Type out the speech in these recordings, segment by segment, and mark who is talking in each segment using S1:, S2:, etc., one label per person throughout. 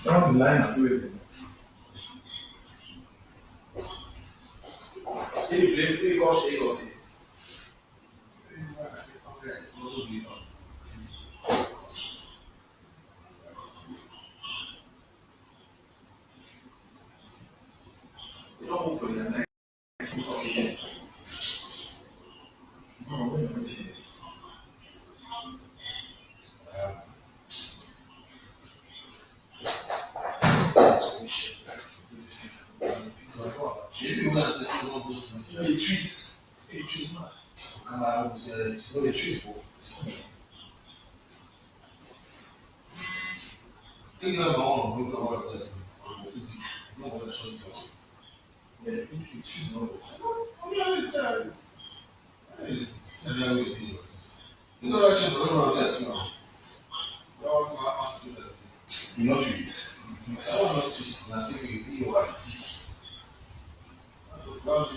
S1: Down the line as well. Ele gosta de você. Eu não vou fazer, né? Não, não é assim. Ele twist. Ele twist, mano. O camarada você é. Ele twist, pô. Tem que dar uma muito hora dessa. Não vou deixar de você. Ele twist, não. Não, sério. Ele é meu filho. Não vai chamar, não vai assim, não. Eu vou falar tudo assim. Não twist. Só não twist. Nasci que eu acho. Não,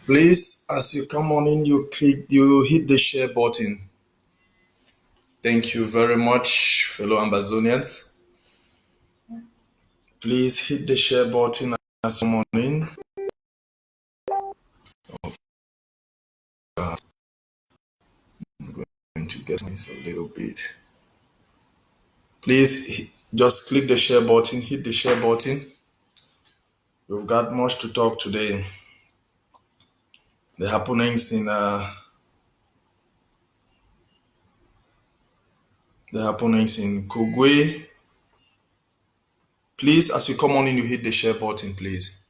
S1: please, as you come on in, you hit the share button. Thank you very much, fellow Amazonians. Please hit the share button as you come on in. I'm going to get this a little bit. Please just click the share button, hit the share button. We've got much to talk today. The happenings in Kogwe. Please, as you come on in, you hit the share button, please.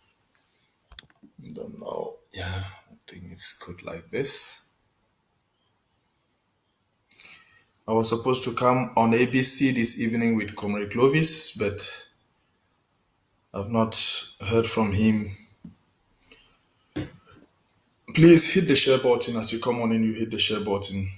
S1: I don't know. Yeah, I think it's good like this. I was supposed to come on ABC this evening with Comrade Clovis, but I've not heard from him. Please hit the share button as you come on in, you hit the share button.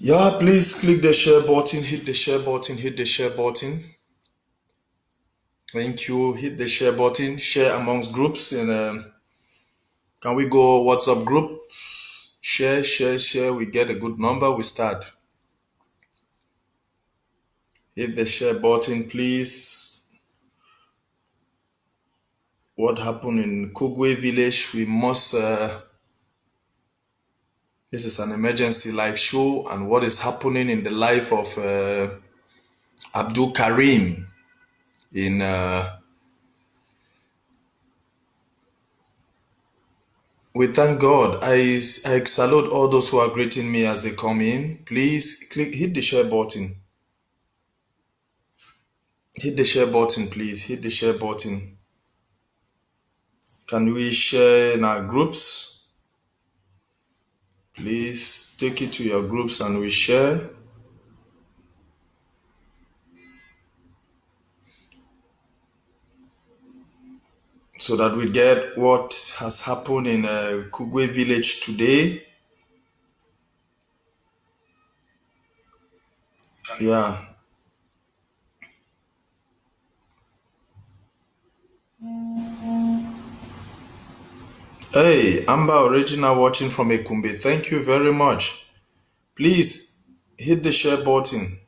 S1: Yeah, please click the share button, hit the share button, hit the share button. Thank you. Hit the share button, share amongst groups, and can we go WhatsApp group? Share, share, share. We get a good number. We start. Hit the share button, please. What happened in Kogwe village? We must. This is an emergency live show, and what is happening in the life of Abdulkarim in. We thank God. I salute all those who are greeting me as they come in. Please hit the share button. Hit the share button, please. Hit the share button. Can we share in our groups? Please take it to your groups and we share. So that we get what has happened in Kugwe village today. Yeah.
S2: Hey, Amber Original watching from Ekumbe. Thank you very much. Please hit the share button.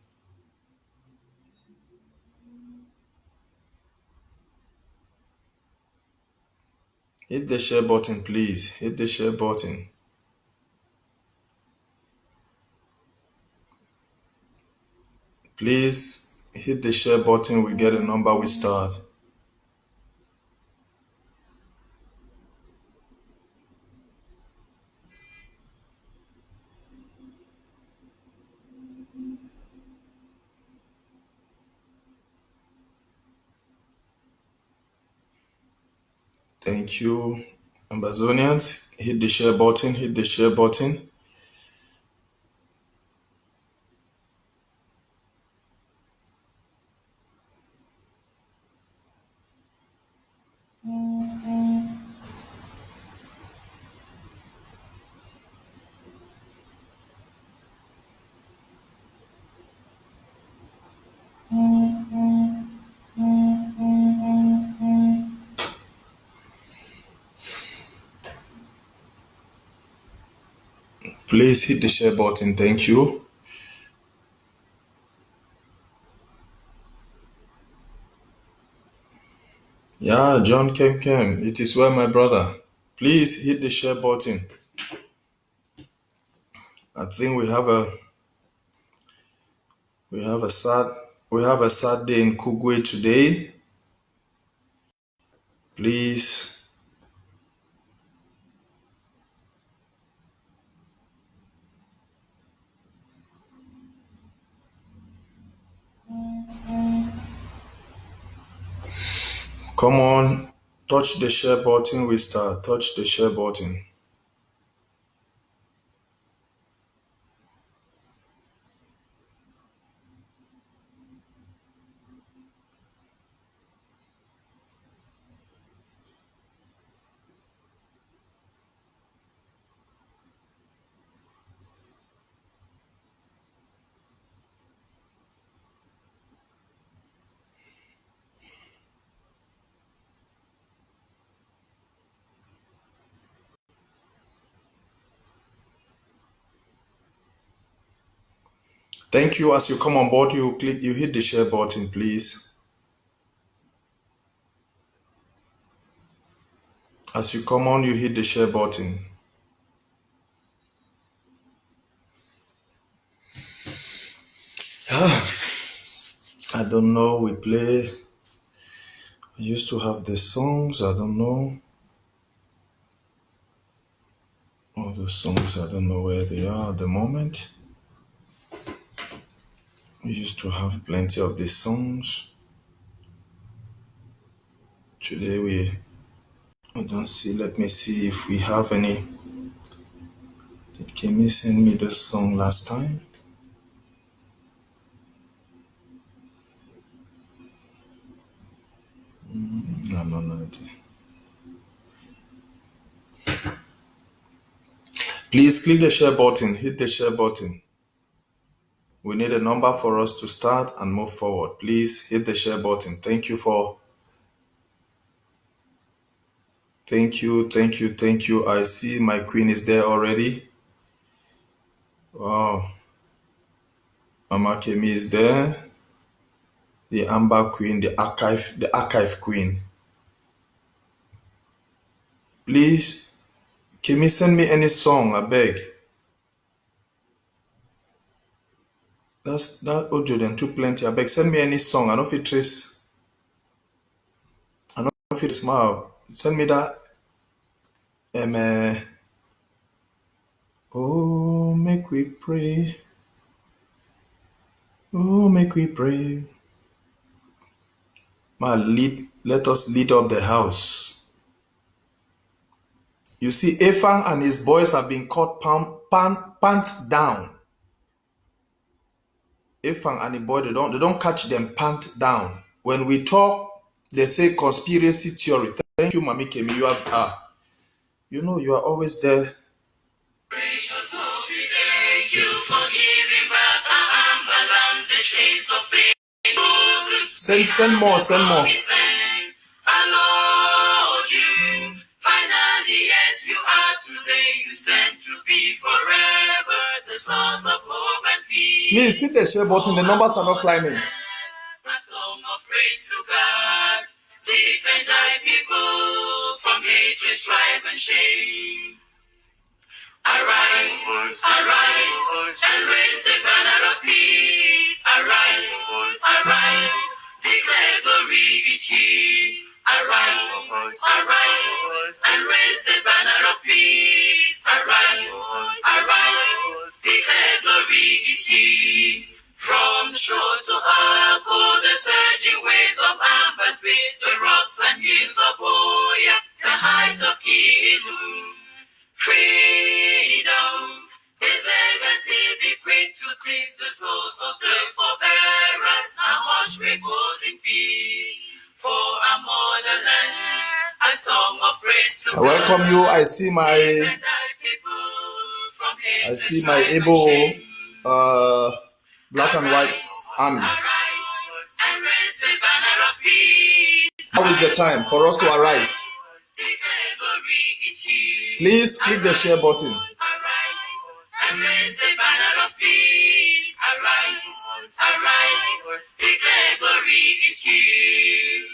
S2: Hit the share button, please. Hit the share button. Please hit the share button. We get a number, we start. Thank you, Ambazonians. Hit the share button. Hit the share button. Please hit the share button. Thank you. Yeah, John Kem. It is well, my brother. Please hit the share button. I think we have a sad we have a sad day in Kugwe today. Please come on, touch the share button. We start. Touch the share button. Thank you. As you come on board, you hit the share button, please. As you come on, you hit the share button. I don't know. We play. I used to have the songs. I don't know. All the songs, I don't know where they are at the moment. We used to have plenty of the songs. Today I don't see. Let me see if we have any. Did Kemi send me the song last time? No. Please click the share button. Hit the share button. We need a number for us to start and move forward. Please hit the share button. Thank you. Thank you. I see my queen is there already. Wow. Mama Kemi is there. The Amber Queen, the archive queen. Please, Kemi, send me any song, I beg. That Ojo then too plenty. I beg, send me any song. I don't fit trace. I don't fit smile. Send me that. Oh, make we pray. Oh, make we pray. Let us lead up the house. You see, Ephraim and his boys have been caught pants down. Ephraim and the boy, they don't catch them pant down. When we talk, they say conspiracy theory. Thank you, Mami Kemi. You have you are always there. Gracious Lord, we thank you for giving back Amberland the chains of pain. Send more. Lord, you finally, yes, is meant to be forever, the source of hope and peace. Please hit the share button, the numbers are not climbing. A song of praise to God, defend thy people from hatred, strife, and shame. Arise, arise, and raise the banner of peace. Arise, arise, declare glory is here. Arise, arise, and raise the banner of peace. Arise, arise, declare glory is here. From shore to Arco, the surging waves of Ambas Bay, the rocks and hills of Oya, the heights of Kilu. Freedom, his legacy bequeathed to teach the souls of the forbearers. Now hush repose in peace for our motherland. A song of praise to God. I welcome you. I see my able black and white army. Now is the time for us to arise. Please click the share button. And raise the banner of peace. Arise, arise, declare glory is here.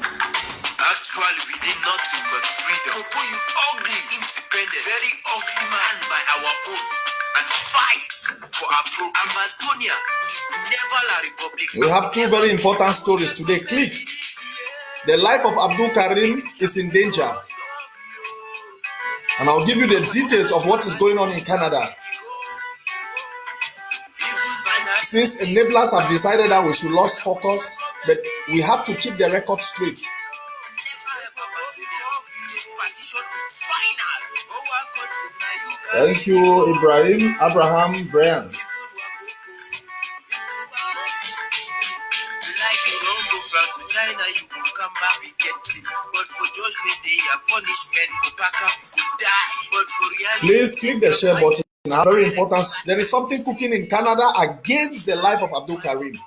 S2: Actually, we did nothing but freedom. Opo, you ugly, independent, very ugly man by our own. And fight for our program. Amazonia is never a republic. We have two very important stories today. Click. The life of Abdulkarim is in danger. And I'll give you the details of what is going on in Canada. Since enablers have decided that we should lose focus, but we have to keep the record straight. Thank you, Abraham, Brian. Please click the share button. Very important. There is something cooking in Canada against the life of Abdulkarim.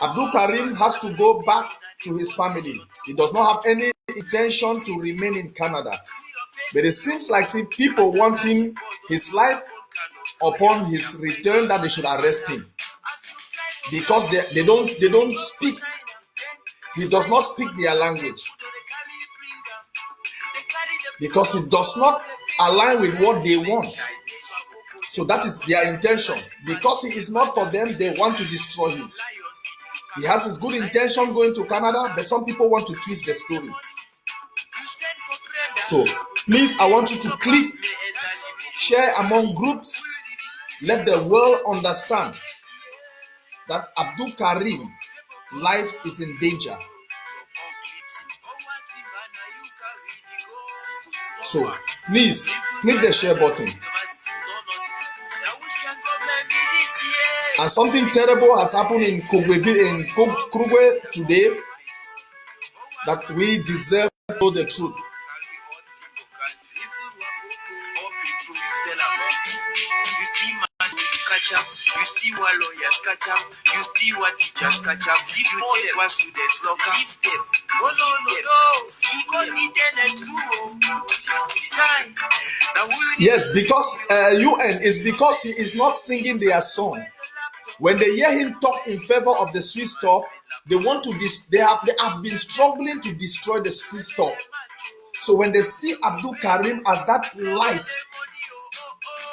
S2: Abdulkarim has to go back to his family. He does not have any intention to remain in Canada. But it seems like people want him, his life upon his return, that they should arrest him. Because they don't speak. He does not speak their language. Because it does not align with what they want. So that is their intention. Because he is not for them, they want to destroy him. He has his good intention going to Canada, but some people want to twist the story. So please, I want you to click, share among groups. Let the world understand that Abdulkarim life is in danger. So please click the share button. And something terrible has happened in Kruge today that we deserve to know the truth. You see what lawyers catch up, you see what teachers catch up. If you take what students lock up, give them. Yes, because UN is because he is not singing their song. When they hear him talk in favor of the Swiss talk, they want to they have been struggling to destroy the Swiss talk. So when they see Abdulkarim as that light,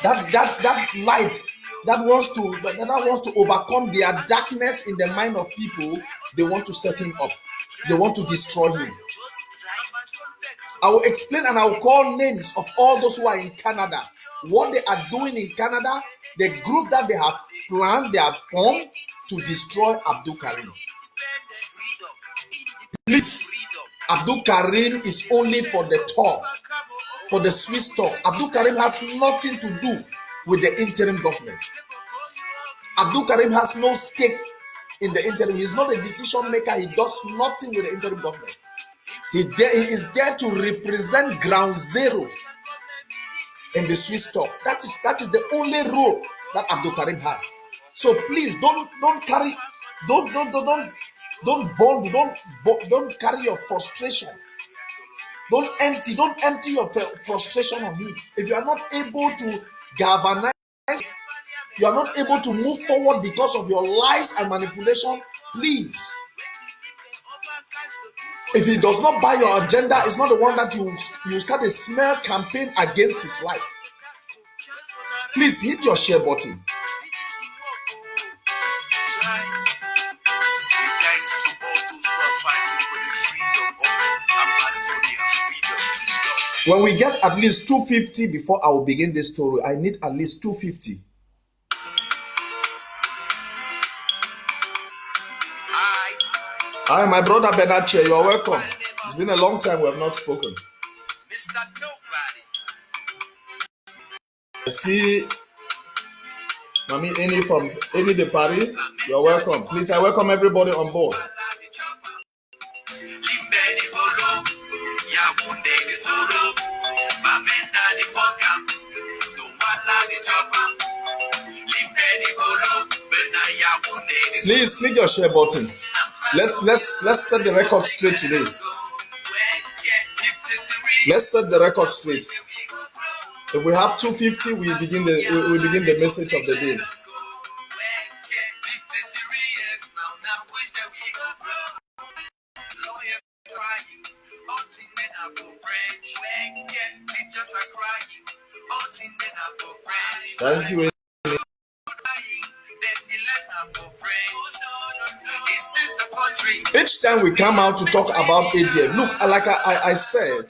S2: that light that wants to overcome their darkness in the mind of people, they want to set him up. They want to destroy him. I will explain and I will call names of all those who are in Canada. What they are doing in Canada, the group that they have planned, they have formed to destroy Abdulkarim. Please, Abdulkarim is only for the talk, for the Swiss talk. Abdulkarim has nothing to do with the interim government. Abdulkarim has no stake in the interim. He is not a decision maker. He does nothing with the interim government. He is there to represent ground zero in the Swiss talk. That is the only role that Abdulkarim has. So please don't carry your frustration Don't empty your frustration on him. If you are not able to galvanize, you are not able to move forward because of your lies and manipulation, please. If he does not buy your agenda, it's not the one that you start a smear campaign against his life. Please hit your share button. When we get at least 250 before I will begin this story, I need at least 250. Hi, my brother Benache, you're welcome. It's been a long time we have not spoken. I see Mami Eni from Eni de Paris. You're welcome. Please, I welcome everybody on board. Please click your share button. Let's set the record straight today. Let's set the record straight. If we have 250, we begin the message of the day. Thank you. Each time we come out to talk about ADF, look, like I said,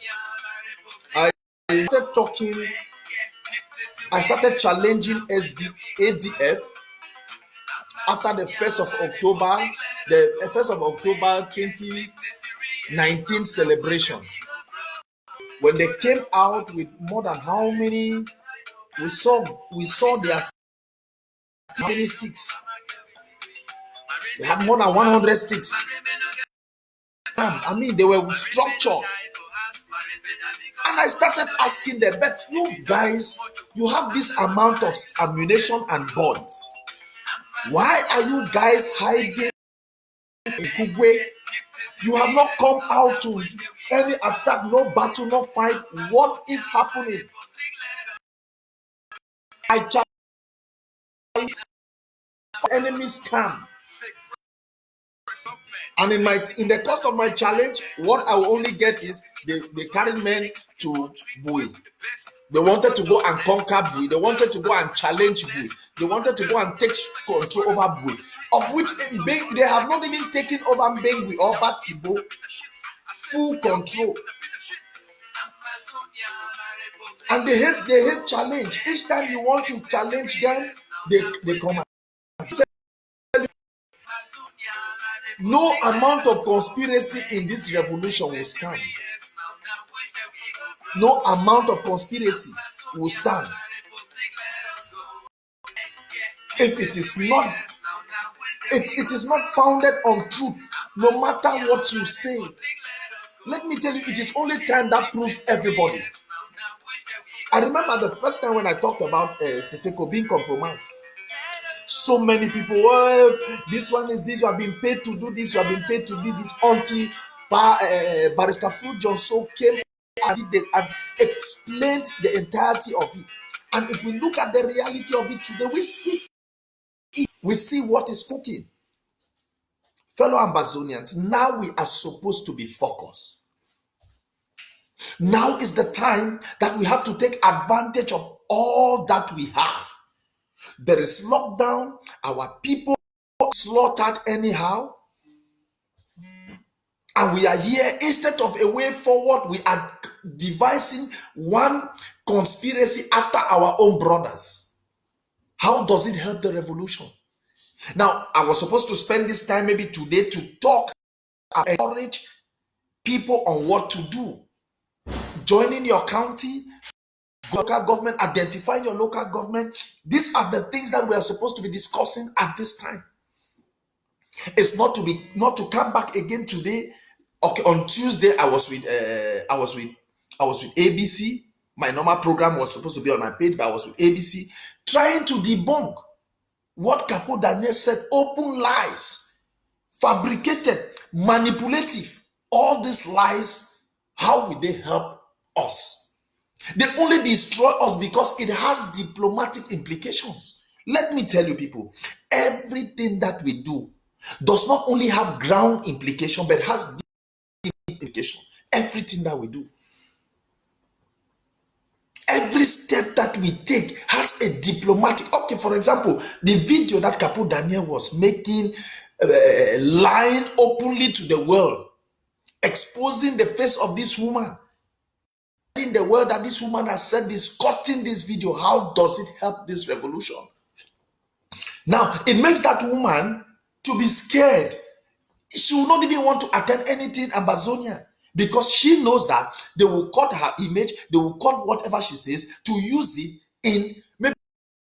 S2: I started challenging ADF after the 1st of October, the 1st of October 2019 celebration. When they came out with more than how many, we saw their sticks. They had more than 100 sticks. I mean, they were structured. And I started asking them, but you guys, you have this amount of ammunition and boys. Why are you guys hiding in Kugwe? You have not come out to any attack, no battle, no fight. What is happening? I challenge enemies come. And in the course of my challenge, what I will only get is they carried men to Bui. They wanted to go and conquer Bui. They wanted to go and challenge Bui. They wanted to go and take control over Bui, of which they have not even taken over Bengui or Batibo. Full control. And they hate challenge. Each time you want to challenge them, they come and tell you, no amount of conspiracy in this revolution will stand. No amount of conspiracy will stand. If it is not founded on truth, no matter what you say, let me tell you, it is only time that proves everybody. I remember the first time when I talked about Seseko being compromised. So many people, well, this one is this, you have been paid to do this, you have been paid to do this, until Barrister Fu Johnson came and explained the entirety of it. And if we look at the reality of it today, we see what is cooking. Fellow Ambazonians, now we are supposed to be focused. Now is the time that we have to take advantage of all that we have. There is lockdown, our people are slaughtered anyhow, and we are here. Instead of a way forward, we are devising one conspiracy after our own brothers. How does it help the revolution? Now, I was supposed to spend this time maybe today to talk and encourage people on what to do. Joining your county, local government, identifying your local government. These are the things that we are supposed to be discussing at this time. It's not to come back again today. Okay, on Tuesday I was with ABC. My normal program was supposed to be on my page, but I was with ABC trying to debunk what Capo Daniel said, open lies, fabricated, manipulative. All these lies how will they help us? They only destroy us because it has diplomatic implications. Let me tell you, people, everything that we do does not only have ground implication, but has deep implication. Everything that we do, every step that we take has a diplomatic. Okay, for example, the video that Kapu Daniel was making, lying openly to the world, exposing the face of this woman, in the world that this woman has said this, cutting this video, how does it help this revolution? Now, it makes that woman to be scared. She will not even want to attend anything Amazonia because she knows that they will cut her image, they will cut whatever she says to use it in maybe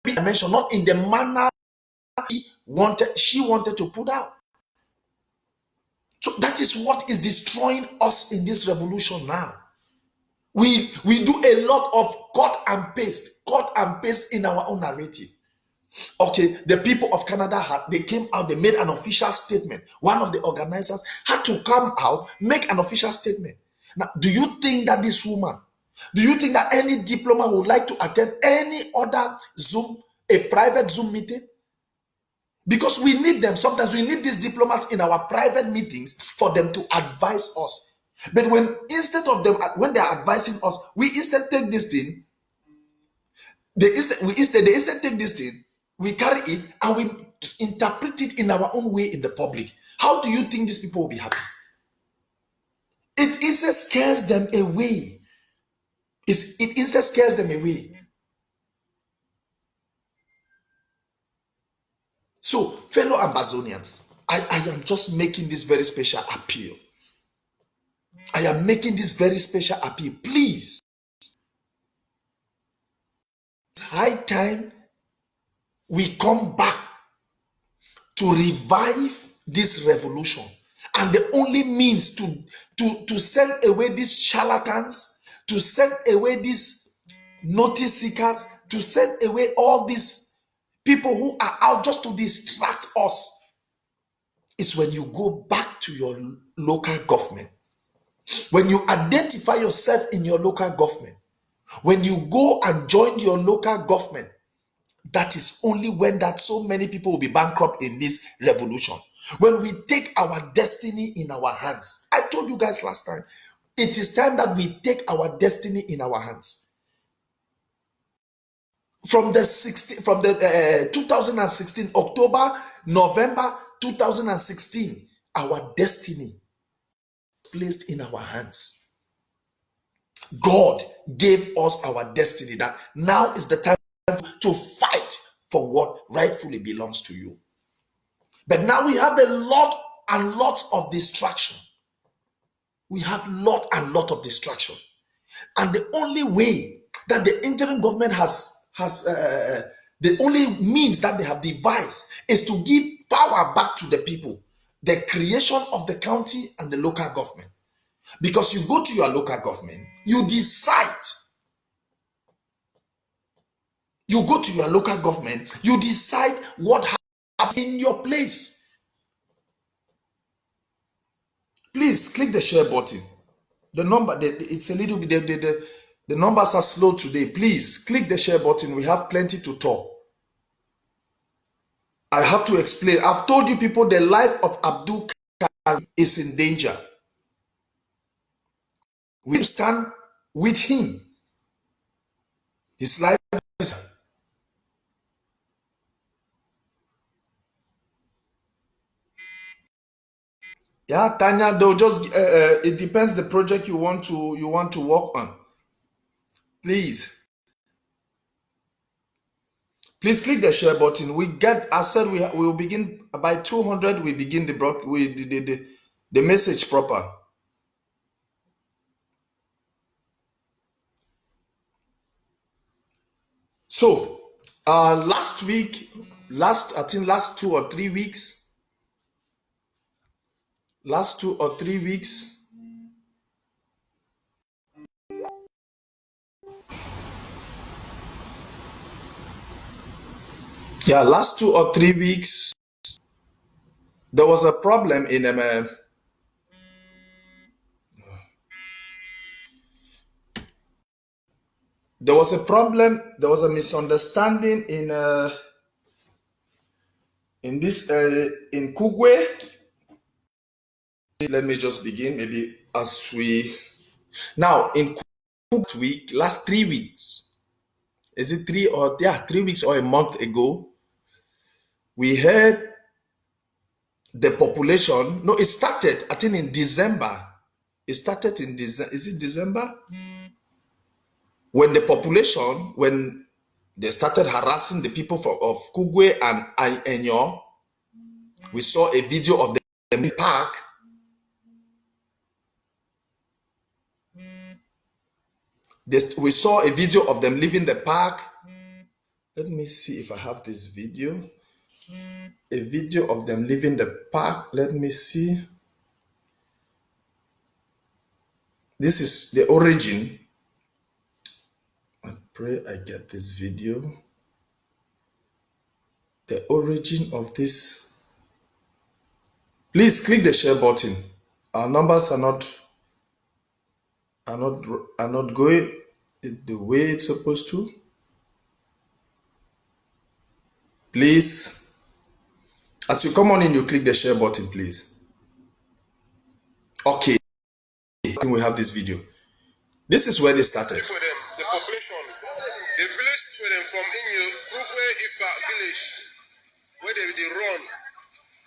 S2: dimension, not in the manner she wanted to put out. So that is what is destroying us in this revolution now. We do a lot of cut and paste in our own narrative. Okay, the people of Canada they came out, they made an official statement. One of the organizers had to come out, make an official statement. Now, do you think that this woman, do you think that any diplomat would like to attend any other Zoom, a private Zoom meeting? Because we need them. Sometimes we need these diplomats in our private meetings for them to advise us. But when instead of them, when they are advising us, we instead take this thing, they instead take this thing, we carry it and we interpret it in our own way in the public. How do you think these people will be happy? It instead scares them away. It instead scares them away. So, fellow Amazonians, I am just making this very special appeal. I am making this very special appeal. Please, it's high time we come back to revive this revolution. And the only means to send away these charlatans, to send away these notice seekers, to send away all these people who are out just to distract us, is when you go back to your local government. When you identify yourself in your local government, when you go and join your local government, that is only when that so many people will be bankrupt in this revolution. When we take our destiny in our hands. I told you guys last time, it is time that we take our destiny in our hands. From the 2016 October, November 2016, our destiny is placed in our hands. God gave us our destiny, that now is the time to fight for what rightfully belongs to you. But now we have a lot and lots of distraction. We have lot and lot of distraction. And the only way that the interim government has the only means that they have devised is to give power back to the people. The creation of the county and the local government. Because you go to your local government, you decide. You go to your local government, you decide what happens in your place. Please click the share button. The number, it's a little bit, the numbers are slow today. Please click the share button. We have plenty to talk. I have to explain. I've told you people, the life of Abdulkarim is in danger. We stand with him. His life is... Yeah, Tanya, they'll just it depends the project you want to work on. Please click the share button. We get, I said we will begin by 200. We begin the message proper. So last 2 or 3 weeks, yeah, last 2 or 3 weeks, there was a problem in there was a problem, there was a misunderstanding in Kugwe. Let me just begin. Maybe as we now in week, last 3 weeks, is it 3 weeks or a month ago, we heard the population. No, it started, I think, in December. It started in December. Is it December? When the population, when they started harassing the people of Kugwe and Enyo, we saw a video of them in the park. We saw a video of them leaving the park. Let me see if I have this video. A video of them leaving the park. Let me see. This is the origin. I pray I get this video. The origin of this. Please click the share button. Our numbers are not going the way it's supposed to. Please, as you come on in, you click the share button, please. Okay, I think we have this video. This is where they started.
S1: The population, the village with them from Inyo, Kugwe Ifa village, where they run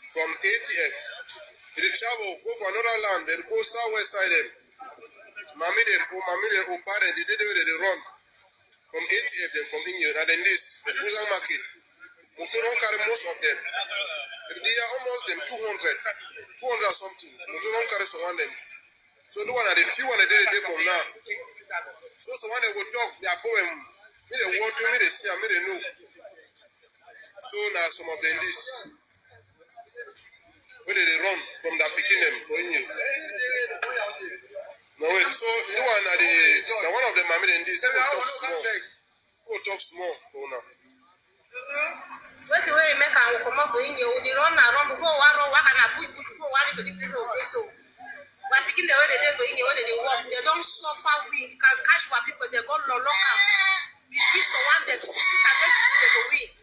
S1: from ATF. They travel, go for another land, they go southwest side them. Mami them, parent, they run from ATF them from Inyo. And then this, the Uzang market, Moto don't carry most of them. They are almost them 200 something. Moto don't carry some of them. So the one are the few one they did from now. So when they will talk, they are going, me they want to, me they see, me they know. So now some of them this, where they run from that beginning for you. No wait, so the one are the one of them are made in this. Who talk small for now.
S3: What the way make a come up for you? They run around before one can put before one for the place of so. But picking the way they do for you, when they walk, they don't suffer with casual people, they go local. This one, they see identity, they go with.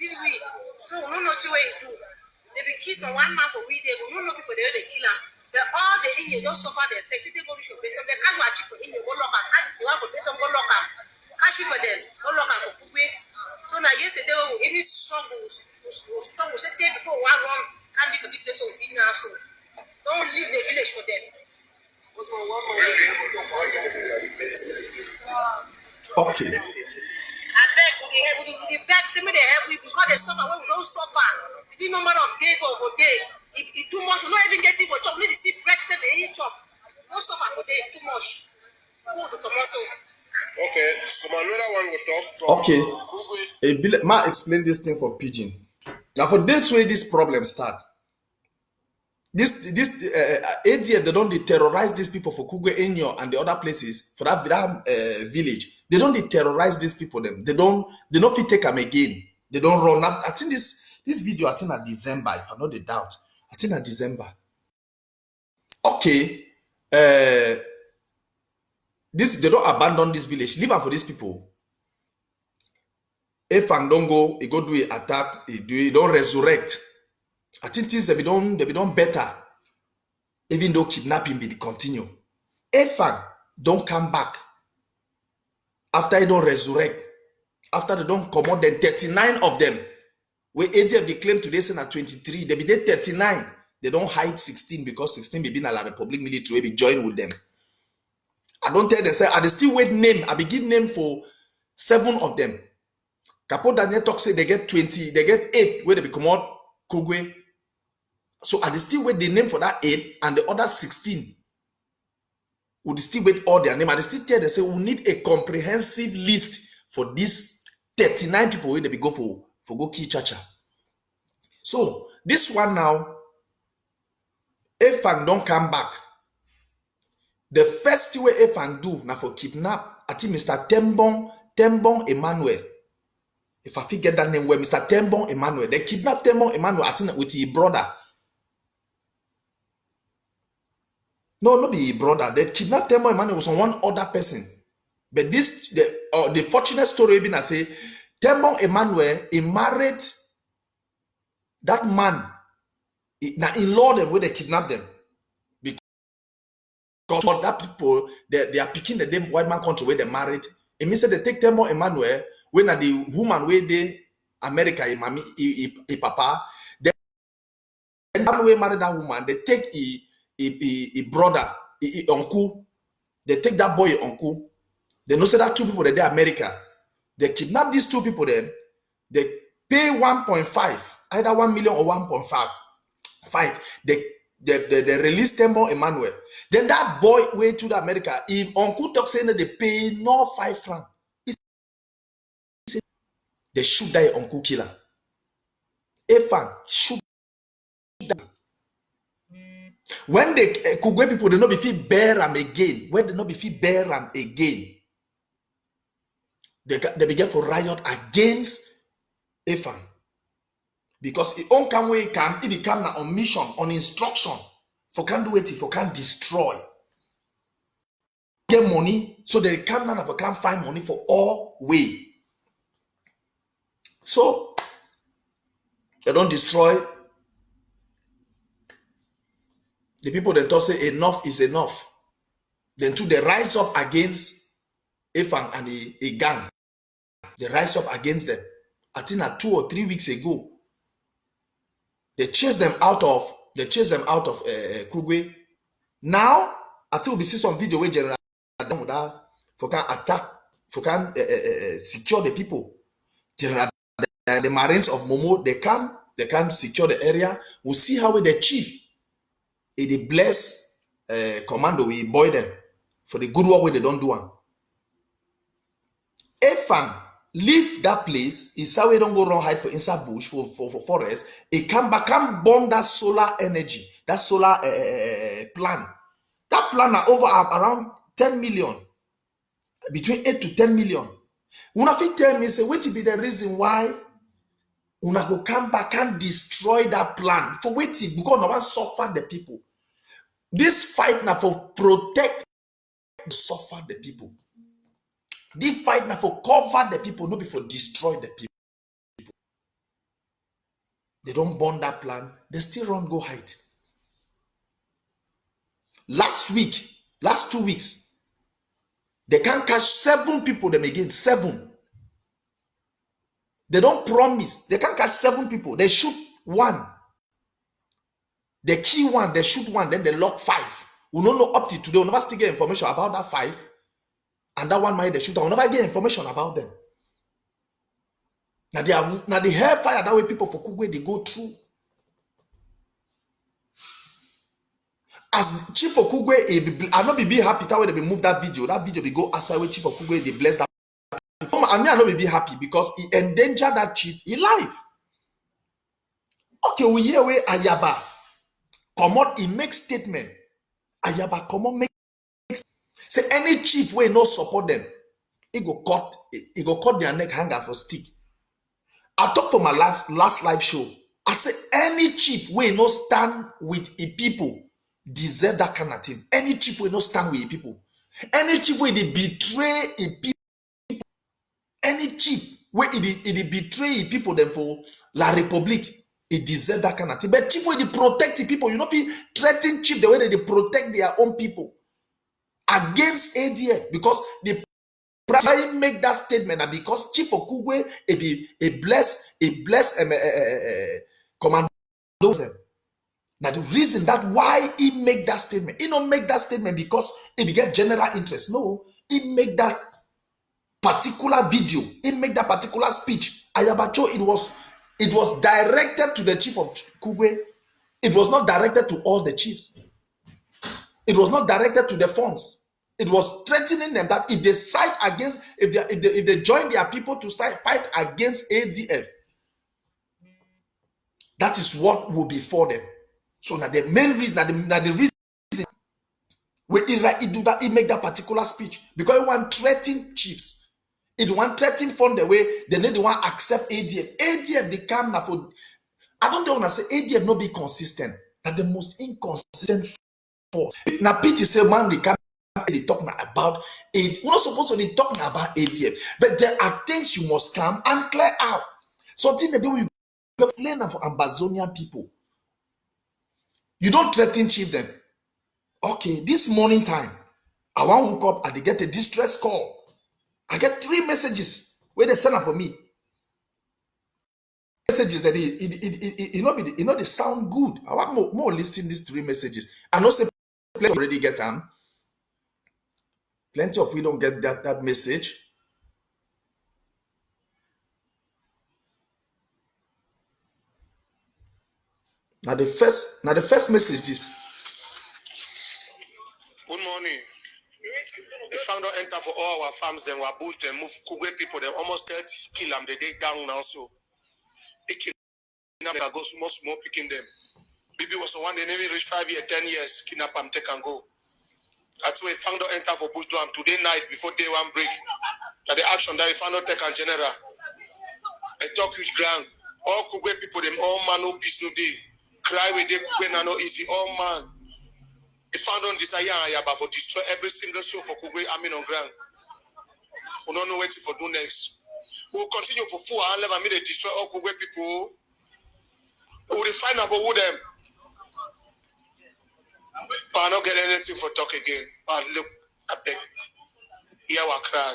S3: We. So we don't know what way do. They be kiss on one man for we, they will know people, they kill them. All the Indians don't suffer the effects. They go to show based on the casual chief for India, go local. Cash, they want to pay some go local. Cash people then, go local for Kugwe. So now, yesterday, any struggle, say, day before one run, can't be for the place of now. So don't leave the village for them.
S2: Okay.
S3: I beg, we beg, send me the help because they suffer when we don't suffer. The number of days for day. It too much. We not even getting for chop. We need to see breakfast and eat chop. Don't suffer for day. Too much. Food to come also.
S1: Okay, so another one will talk from
S2: Okay. Ma explain this thing for Pigeon. Now for this way this problem start. This ADF, they don't terrorize these people for Kugwe, Enyo, and the other places for that village. They don't terrorize these people. They don't fit take them again. They don't run. I think this video, I think at December, if I'm not a doubt. I think at December. Okay. They don't abandon this village. Leave them for these people. If and don't go, he go do an attack, he don't resurrect. I think things they be done better. Even though kidnapping be continue. If and don't come back after he don't resurrect, after they don't come out, then 39 of them. Where ADF they claim today saying at 23, they be there 39. They don't hide 16 because 16 be in a Republic military, be join with them. I don't tell them, say, I still wait name. I be give name for 7 of them. Capo Daniel talk say they get 20, they get 8 where they become out Kugwe. So I still wait the name for that 8 and the other 16. Would still wait all their name. I still tell them, say, we need a comprehensive list for these 39 people where they be go for go kill Chacha. So this one now, Efang don't come back. The first way Efang do now for kidnap, I think Mr. Tembong Emmanuel. If I forget that name, where Mr. Tembong Emmanuel, they kidnap Tembong Emmanuel, I think with his brother. No, not be his brother. They kidnapped Tembong Emmanuel with one other person. But this the fortunate story been I say Tembong Emmanuel he married that man. Now in law them where they kidnap them because that people they are picking the damn white man country where they married. It means that they take Tembong Emmanuel when the woman where they America mommy papa. Then Emmanuel married that woman. They take a brother, a uncle. They take that boy uncle. They know say that two people that they America. They kidnap these two people then. They pay 1.5, either 1 million or 1.5. They release Tembong Emmanuel. Then that boy went to the America. If uncle talk saying that they pay no 5 francs, they shoot that uncle killer. Efan shoot that. When they Kugwe people they not be fit bear them again. When they not be fit bear them again, they began for riot against Efan. Because it on come way come, it become on mission, on instruction. For can do it, for can destroy. Get money, so they come down and can find money for all way. So they don't destroy. The people that talk say enough is enough. Then to they rise up against Efan and a gang. They rise up against them. I think 2 or 3 weeks ago, they chased them out of Krugwe. Now, I think we see some video where General for can attack, for can secure the people. General the Marines of Momo, they can secure the area. We'll see how the chief, they bless commando, we boy them for the good work where they don't do one. Efan leave that place, is how we don't go around hide for inside bush for forest. It come back and burn that solar energy, that solar plan. That plan are over around 10 million, between 8 to 10 million. Una fit tell me say what be the reason why una go come back and destroy that plan for waiting because no one suffer the people. This fight now for protect, suffer the people. This fight now for cover the people, not before destroy the people. They don't burn that plan. They still run go hide. Last 2 weeks, they can't catch 7 people them again. 7. They don't promise. They can't catch 7 people. They shoot 1. They kill 1. They shoot 1. Then they lock 5. We don't know up to today. We'll never still get information about that 5. And that 1 might they shoot. We'll never get information about them. Now the hellfire that way people for Kugwe they go through. As Chief of Kugwe, I not be happy that way they move that video. That video they go aside with Chief of Kugwe, they bless that. And me I not be happy because he endangered that chief in life. Okay, we hear where Ayaba come out, he makes statement. Ayaba come out, make say any chief will not support them. He go cut their neck hanger for stick. I talk for my last live show. I say any chief will not stand with a people deserve that kind of thing. Any chief will not stand with a people. Any chief will betray a people. Any chief where it betray people them for La Republique, it deserve that kind of thing. But chief where they protect the people, you know, threaten chief the way they protect their own people against ADF because they try make that statement that because Chief of Kugwe a bless commando. Now the reason that why he make that statement, he don't make that statement because he get general interest. No, he make that particular video, he make that particular speech. Ayabacho, it was directed to the Chief of Kugwe. It was not directed to all the chiefs. It was not directed to the funds. It was threatening them that if they side against, if they join their people to fight against ADF, that is what will be for them. So now the main reason, the reason where he do that, he make that particular speech because he want threaten chiefs. It want threaten fund the way they need to want accept ADF. ADF they come now for. I don't want to say ADF not be consistent. That the most inconsistent force. Now Pete say man they come they talking about it. We're not supposed to be talking about ADF, but there are things you must come and clear out. Something that we explain for Ambazonian people. You don't threaten chief them. Okay, this morning time, I want to woke up and they get a distress call. I get 3 messages where they send up for me. Messages that they sound good. I want more listing these 3 messages. I know say plenty already get them. Plenty of we don't get that message. Now the first message is
S4: good morning. The founder enter for all our farms, then we bush them, move Kugwe people, them almost 30 kill them, they down now. So they kill them, go small picking them. Baby was the one they never reach 5 years, 10 years, kidnap them, take and go. That's why founder enter for bush drum today night before day 1 break. That the action that we found out take and general. I talk huge ground. All Kugwe people, them all man, no peace, no day. Cry with them, Kugwe, no easy, all man. They found on desire but for destroy every single show for Kugwe army on ground. We don't know what to do next. We'll continue for 4 hours and they destroy all Kugwe people. We will find out for who them. But I don't get anything for talk again. But look, I beg. Here we cry.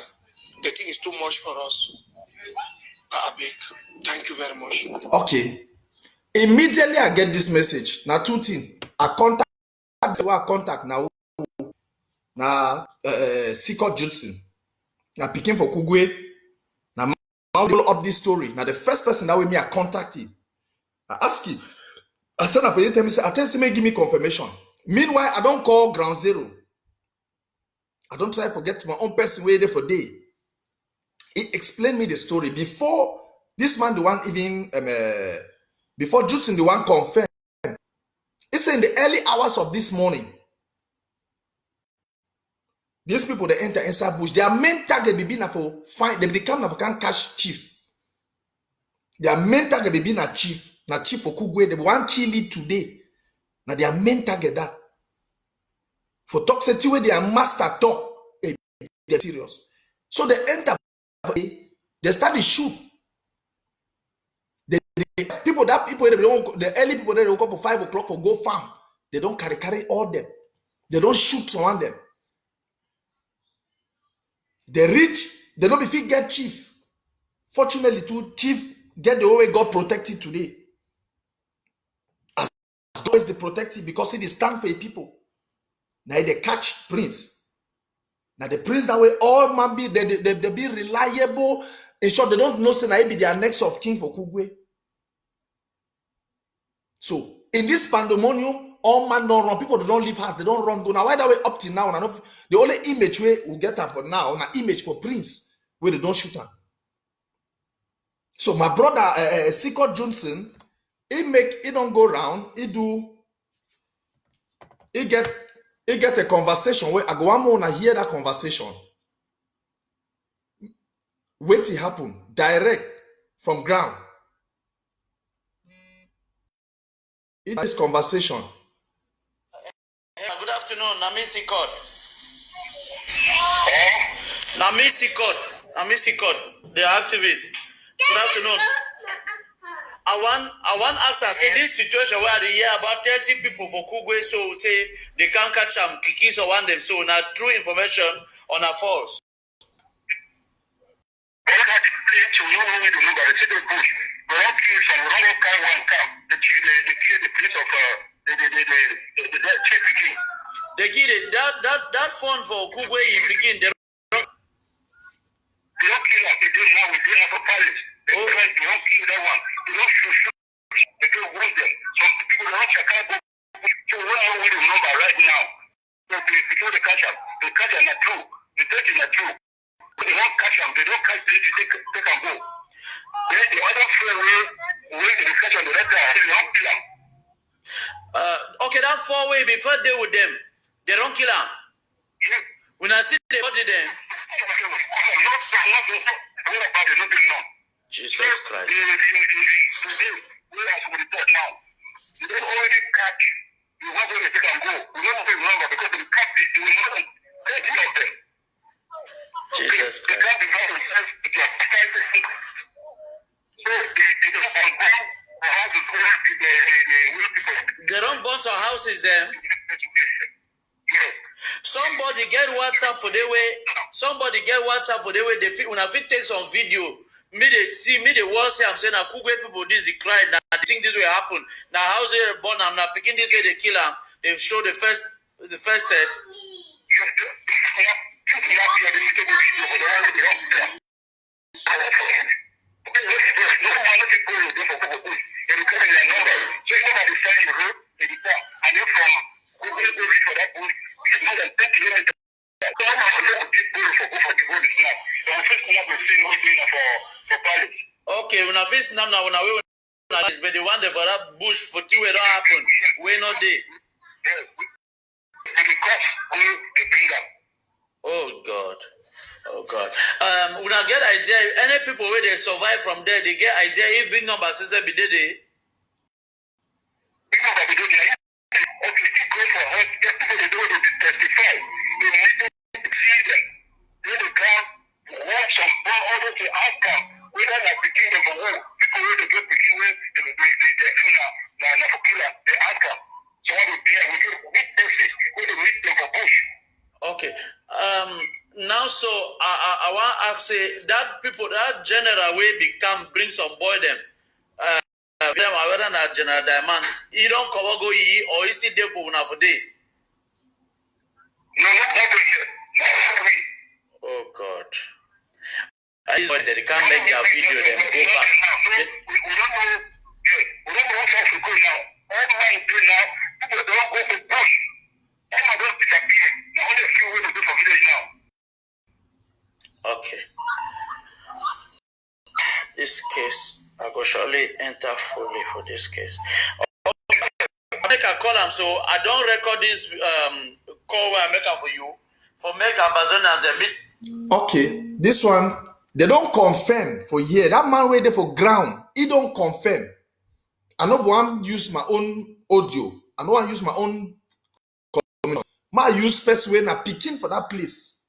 S4: The thing is too much for us. I beg. Thank you very much.
S2: okay. Immediately I get this message. Now 2 things. I contact now Sikot Judson. Now picking for Kugwe. Now I'll follow up this story. Now the first person that with me I contact him. I ask him. I send up for you tell me say I tell him give me confirmation. Meanwhile, I don't call ground zero. I don't try to forget my own person way there for day. He explained me the story before this man the one even before Judson the one confirmed. He said in the early hours of this morning, these people they enter inside bush. Their main target be being for find them become na can catch chief. Their main target be being a chief. Na chief for Kugwe, they want kill it today. Now their main target that for toxicity where their master talk, they're serious. So they enter, they start to shoot. The early people they woke up for 5 o'clock for go farm. They don't carry all them. They don't shoot someone them. They reach, they don't be fit get chief. Fortunately, too, chief get the way God protected today. As God is the protected because it is stand for a people. Now they catch prince. Now the prince that way all man be they be reliable. In short, they don't know say now be their next of king for Kugwe. So in this pandemonium, all man don't run. People they don't leave house. They don't run. Go now. Why that way up till now? The only image we will get them for now. Now image for prince where they don't shoot him. So my brother Sikot Johnson, he don't go round. He get a conversation where I go one more and hear that conversation. Wait till happen direct from ground. This conversation.
S5: Good afternoon, Nami Sikot. Nami Sikot, the activist. Good afternoon. I want ask her, say this situation where they hear about 30 people for Kugwe, so say they can't catch them, kikis or one them, so now true information on a false. They give it that phone for Kugwe in begin. They don't kill us. They do now. We do have a palace. They don't kill that one. They don't shoot. They don't wound them. Some people don't check out. So we know we the number right now. So before they catch them, they catch them at 2. They take them at 2. They won't catch them. They don't catch them. They can go. Then the other way they catch them, the red guy, they don't kill them. Okay, that 4-way before they with them, they don't kill them. Yeah. When I see the body them. Jesus Christ. We don't already catch. You want to take and go. We don't remember because they catch it.
S4: of them.
S5: Jesus
S4: They
S5: Christ.
S4: can't divide themselves into 5 6. So they don't burn the houses where the
S5: They don't burn some houses them.
S4: Yes.
S5: Somebody get WhatsApp for the way. Somebody get WhatsApp for the way. They fit when I fit take some video. Me they see me the world say I'm saying I could people this the cry now. I think this will happen. Now how's they born? I'm not picking this way they kill them. They show the first set. Okay, when I face now when I will but the one that for that bush for two it don't happen. We not there. Oh God. Oh God. When I get idea, any people where they survive from there, they get idea if big number system be there. Okay. Now so I want to ask say that people that general way become bring some boy them. Them whether na general diamond, he don't cover go ye or he see there for una for day. Oh God. I just they can't make their video them go back.
S4: We don't know. We don't know what else to go now. All the way to now, people don't go to bush. All of them disappear. The only few ways to do for village now.
S5: Okay. This case, I go surely enter fully for this case. I make a call him, so I don't record this call where I make for you for make Amazonians a bit.
S2: Okay, this one they don't confirm for here. That man waiting for ground. He don't confirm. I know one use my own audio. I know I use my own. My use first way na picking for that place.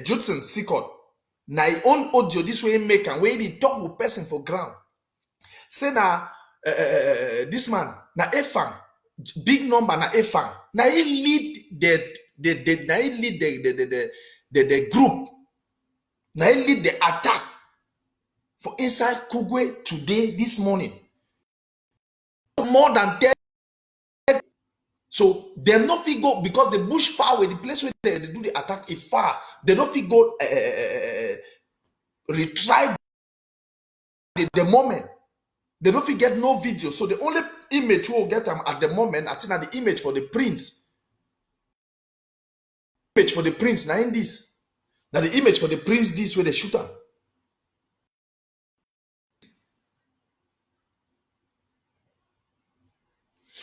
S2: Judson Sikot. Na his own audio this way make and where he talk with person for ground. Say na this man na Efang big number na Efang. Na he lead the group. Na he lead the attack for inside Kugwe today this morning. More than 10. So they no fit go because the bush far away, the place where they do the attack is far. They no fit go retry the moment. They no fit get no video. So the only image we will get them at the moment, I think that the image for the prince. Image for the prince, now in this. Now the image for the prince, this where they shoot him.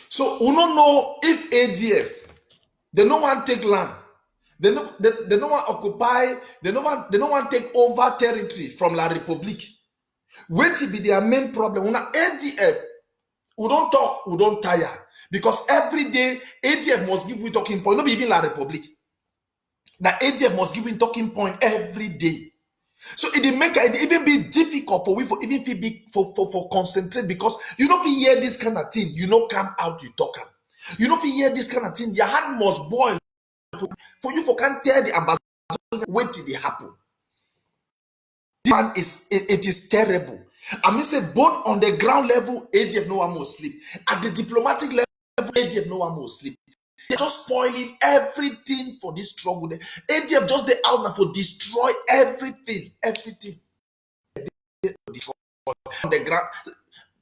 S2: So we don't know if ADF, they no want take land. They no want occupy, they no want take over territory from La Republique. Wait to be their main problem. Una ADF, we don't talk, we don't tire. Because every day, ADF must give you talking point. Not even La Republique. Now ADF must give you talking point every day. So it even be difficult for we for even be for concentrate because you know if you hear this kind of thing, you know come out you talk. You know if you hear this kind of thing, your heart must boil for you for can't tell the ambassador wait till it happen. This man it is terrible. I mean say both on the ground level, ADF no one more sleep. At the diplomatic level, ADF no one more sleep. They're just spoiling everything for this struggle. ADF just the out now for destroy everything. Everything. Destroy on the ground.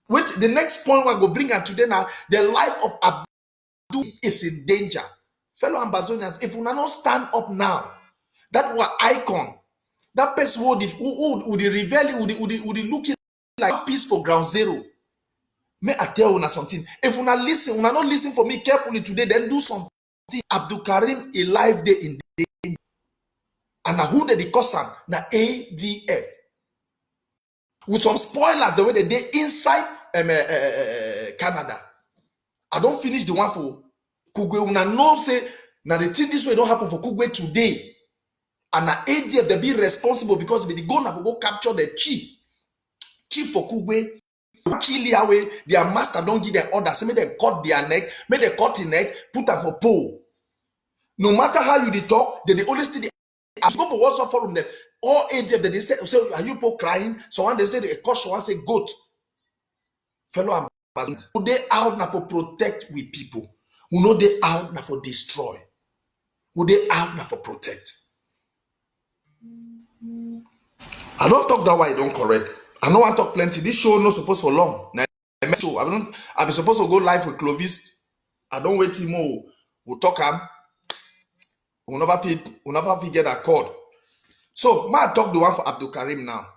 S2: Wait, the next point we're going to bring out today now, the life of Abdul is in danger. Fellow Amazonians, if we not stand up now, that were icon, that person would the rebellion, would looking like peace for ground zero. May I tell you something? If you not listen for me carefully today, then do something. Abdulkarim a live day in danger. And who did the cause him? Na ADF. With some spoilers the way they did inside Canada. I don't finish the one for Kugwe. Una know say Now the thing this way don't happen for Kugwe today. And na ADF they be responsible because they go now go capture the chief for Kugwe. Kill Yahweh, their master don't give them orders. Make them cut their neck, make them cut the neck, put them for pole. No matter how you talk, they always still. As go for WhatsApp forum them. All ADF they say, are you people crying? So one they say a caution, one say goat. Fellow ambassadors, who they out now for protect with people? Who know they out now for destroy? Who they out now for protect? I don't talk that way, I don't correct. I know I talk plenty. This show not supposed for long. Now, show. I be supposed to go live with Clovis. I don't wait till more. We'll talk we'll never get a call. So, I talk the one for Abdulkarim now.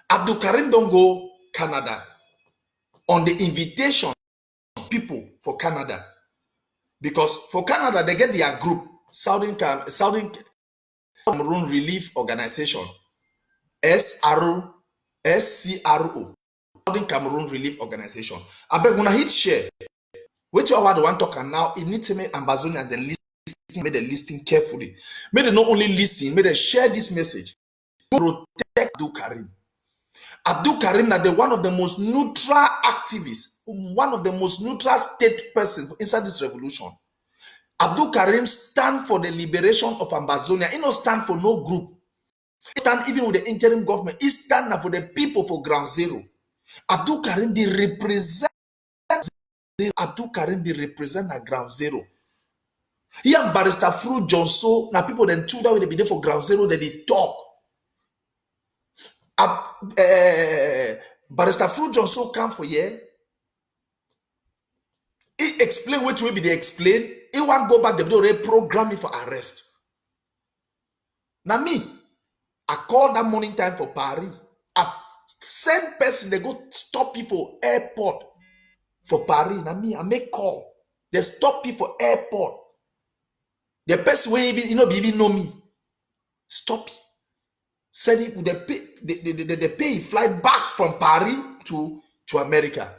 S2: Abdulkarim don't go Canada on the invitation of people for Canada. Because for Canada, they get their group, Southern Cameroon Relief Organization, SCRO, Southern Cameroon Relief Organization. I beg when I hit share. Wait till I want to talk and now it needs to make Amazon and the listing, make the listing carefully. May they not only listen, may they share this message. Protect Abdulkarim. Abdulkarim is one of the most neutral activists, one of the most neutral state person inside this revolution. Abdulkarim stand for the liberation of Ambazonia. He don't stand for no group. He stand even with the interim government. He stand for the people for ground zero. Abdulkarim they represent. Abdulkarim they represent a ground zero. He and Barrister Fruit Johnson, now people then two that will be there for ground zero, that they talk. Barrister Fruit Johnson come for here. He explain what will be they explain. He want go back, they will reprogram me for arrest. Now me, I call that morning time for Paris. I send person, they go stop you for airport for Paris. Now me, I make call. They stop you for airport. The person will even know me. Stop. Said it, they pay flight back from Paris to America.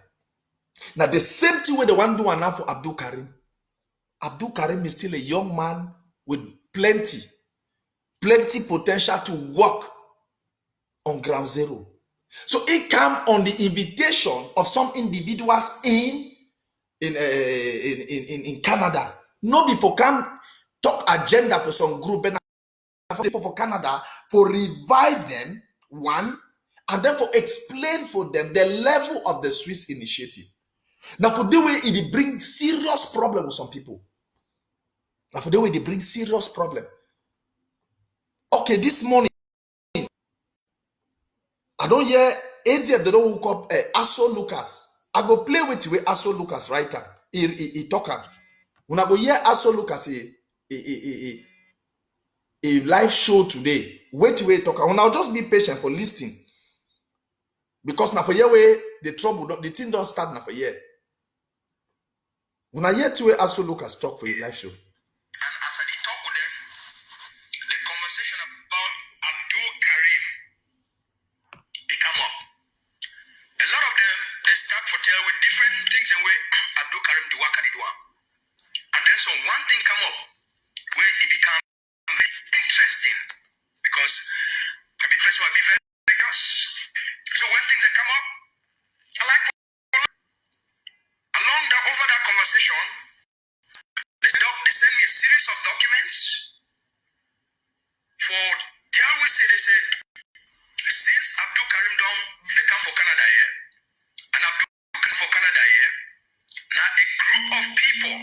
S2: Now the same thing where they want to do now for Abdulkarim. Abdulkarim is still a young man with plenty potential to work on ground zero. So it came on the invitation of some individuals in Canada. Not before come talk agenda for some group and for people for Canada for revive them, one, and then for explain for them the level of the Swiss initiative. Now for the way it brings serious problem with some people. Now for the way they bring serious problem. Okay, this morning I don't hear ADF they don't hook up Aso Lucas. I go play with Aso Lucas right now. He talk. When I go hear Aso Lucas a live show today. Wait talk. When I'll just be patient for listening. Because now for year way the trouble the thing don't start now for year. When I hear to Aso Lucas talk for a live show.
S4: And as I talk with them, the conversation about Abdulkarim, they come up. A lot of them, they start to tell with different things in way Abdulkarim the work at the door. And then so one thing come up where it become very interesting because I be person will be very rigorous. So when things that come up, I like along that over that conversation, they send me a series of documents for there we say they say since Abdulkarim don't they come for Canada here and Abdulkarim for Canada here now a group of people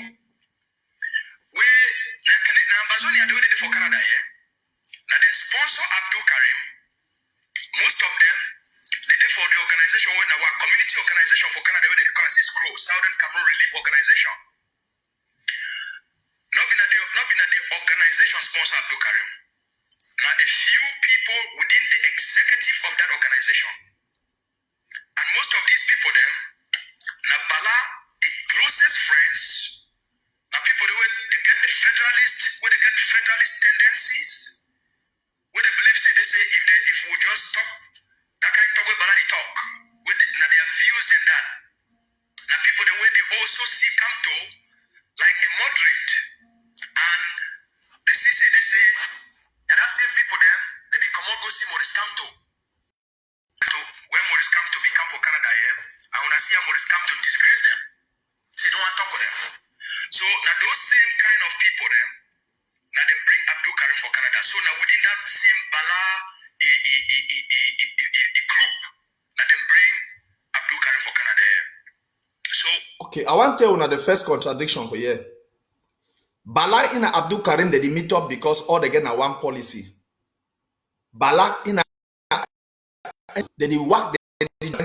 S4: where now Amazonia do they for Canada here now they sponsor Abdulkarim. Most of them they did for the organization when our community organization for Canada where they call it SCRO, Southern Cameroon Relief Organization. Not been at the organization sponsor Abdulkarim. Now a few people within the executive of that organization. And most of these people then, now Bala, the closest friends, now people they get the federalist, where they get federalist tendencies, where they believe if we just talk, that kind of talk where Bala they talk, now their views and that. Now people the way they also see come to like a moderate.
S5: And that same people then, they be come out go see Maurice Kamto. So when Maurice Kamto become for Canada here, I wanna see how Maurice Kamto disgrace them. Say don't want to talk with them. So now those same kind of people then, now they bring Abdulkarim for Canada. So now within that same Bala group, now they bring Abdulkarim for Canada here. So
S2: okay, I want to tell you the first contradiction for you. Bala in Abdulkarim they meet up because all they get na one policy. Bala in they work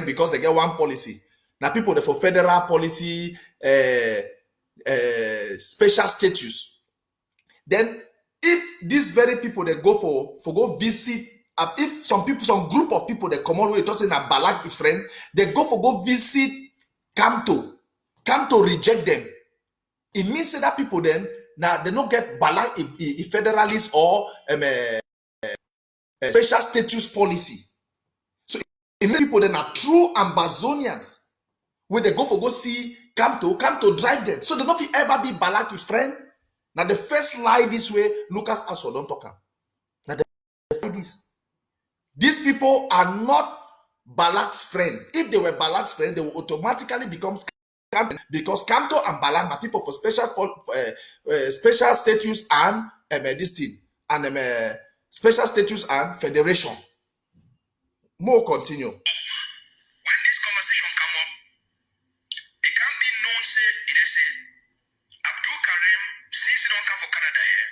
S2: because they get one policy. Now people they for federal policy, special status. Then if these very people they go for go visit, if some group of people they come all the way to say na Bala friend, they go visit Kamto. Kamto reject them. It means that people then now they don't get Bala a federalist or special status policy. So it means people then are true Ambazonians. When they go see Kamto drive them. So they don't ever be Balaki friend. Now the first lie this way, Lucas also don't talk. Now the this. These people are not Balak's friend. If they were Balak's friend, they will automatically become Kamto, because Kamto and Balak are people for special status and this thing and special status and federation. More continue.
S5: when this conversation come up, it can't be known say it is say Abdulkarim, since he don't come for Canada here,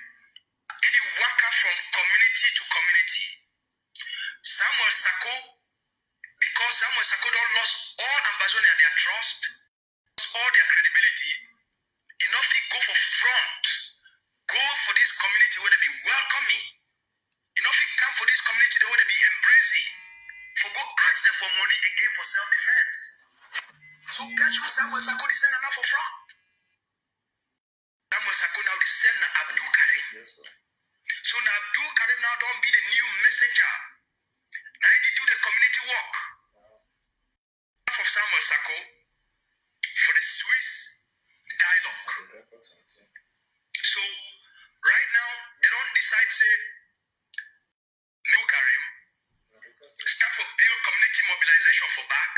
S5: it is worker from community to community. Samuel Sako, because Samuel Sako don't lost all Ambazonia their trust, all their credibility, enough he go for front, go for this community where they be welcoming. Enough he come for this community where they be embracing. For go ask them for money again for self-defense. So guess who Samuel Sako is sending now for front? Samuel Sako now is sending Abdulkarim.
S2: Yes,
S5: so now Abdulkarim now don't be the new messenger. Now he do the community work. Of Samuel Sako for the Swiss dialogue. So right now they don't decide say Abdulkarim start for build community mobilization for back,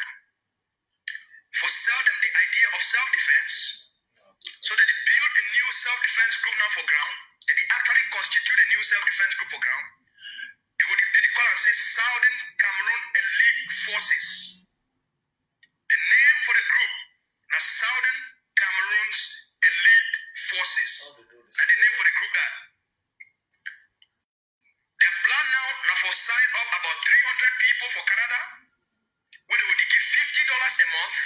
S5: for sell them the idea of self-defense, so that they build a new self-defense group now for ground, that they actually constitute a new self-defense group for ground. They call and say Southern Cameroon Elite Forces. The name for the group, now Southern Cameroon's Elite Forces. And the name for the group that. Their plan now for sign up about 300 people for Canada, where they would give $50 a month,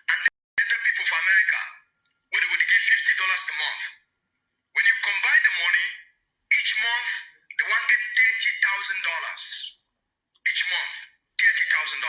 S5: and the people for America, where they would give $50 a month. When you combine the money, each month they want to get $30,000. Each month, $30,000.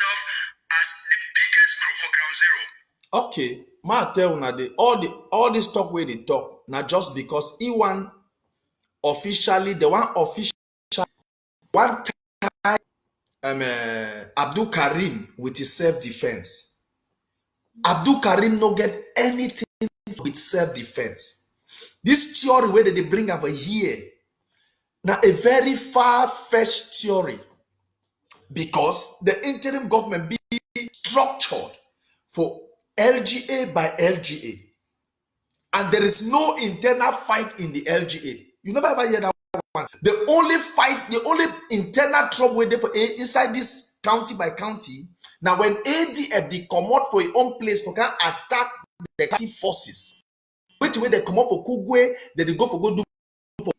S5: themselves as the biggest group for Ground Zero.
S2: Okay, ma tell una all this talk where they talk now just because he one officially the one official one time Abdulkarim with his self-defense. Abdulkarim no get anything with self-defense. This theory where they bring over here now a very far-fetched theory because the interim government be structured for LGA by LGA. And there is no internal fight in the LGA. You never ever hear that one. The only fight, the only internal trouble waiting for inside this county by county. Now, when ADF they come out for your own place for can attack the county forces, which way they come out for Kugwe, then they go for go do for.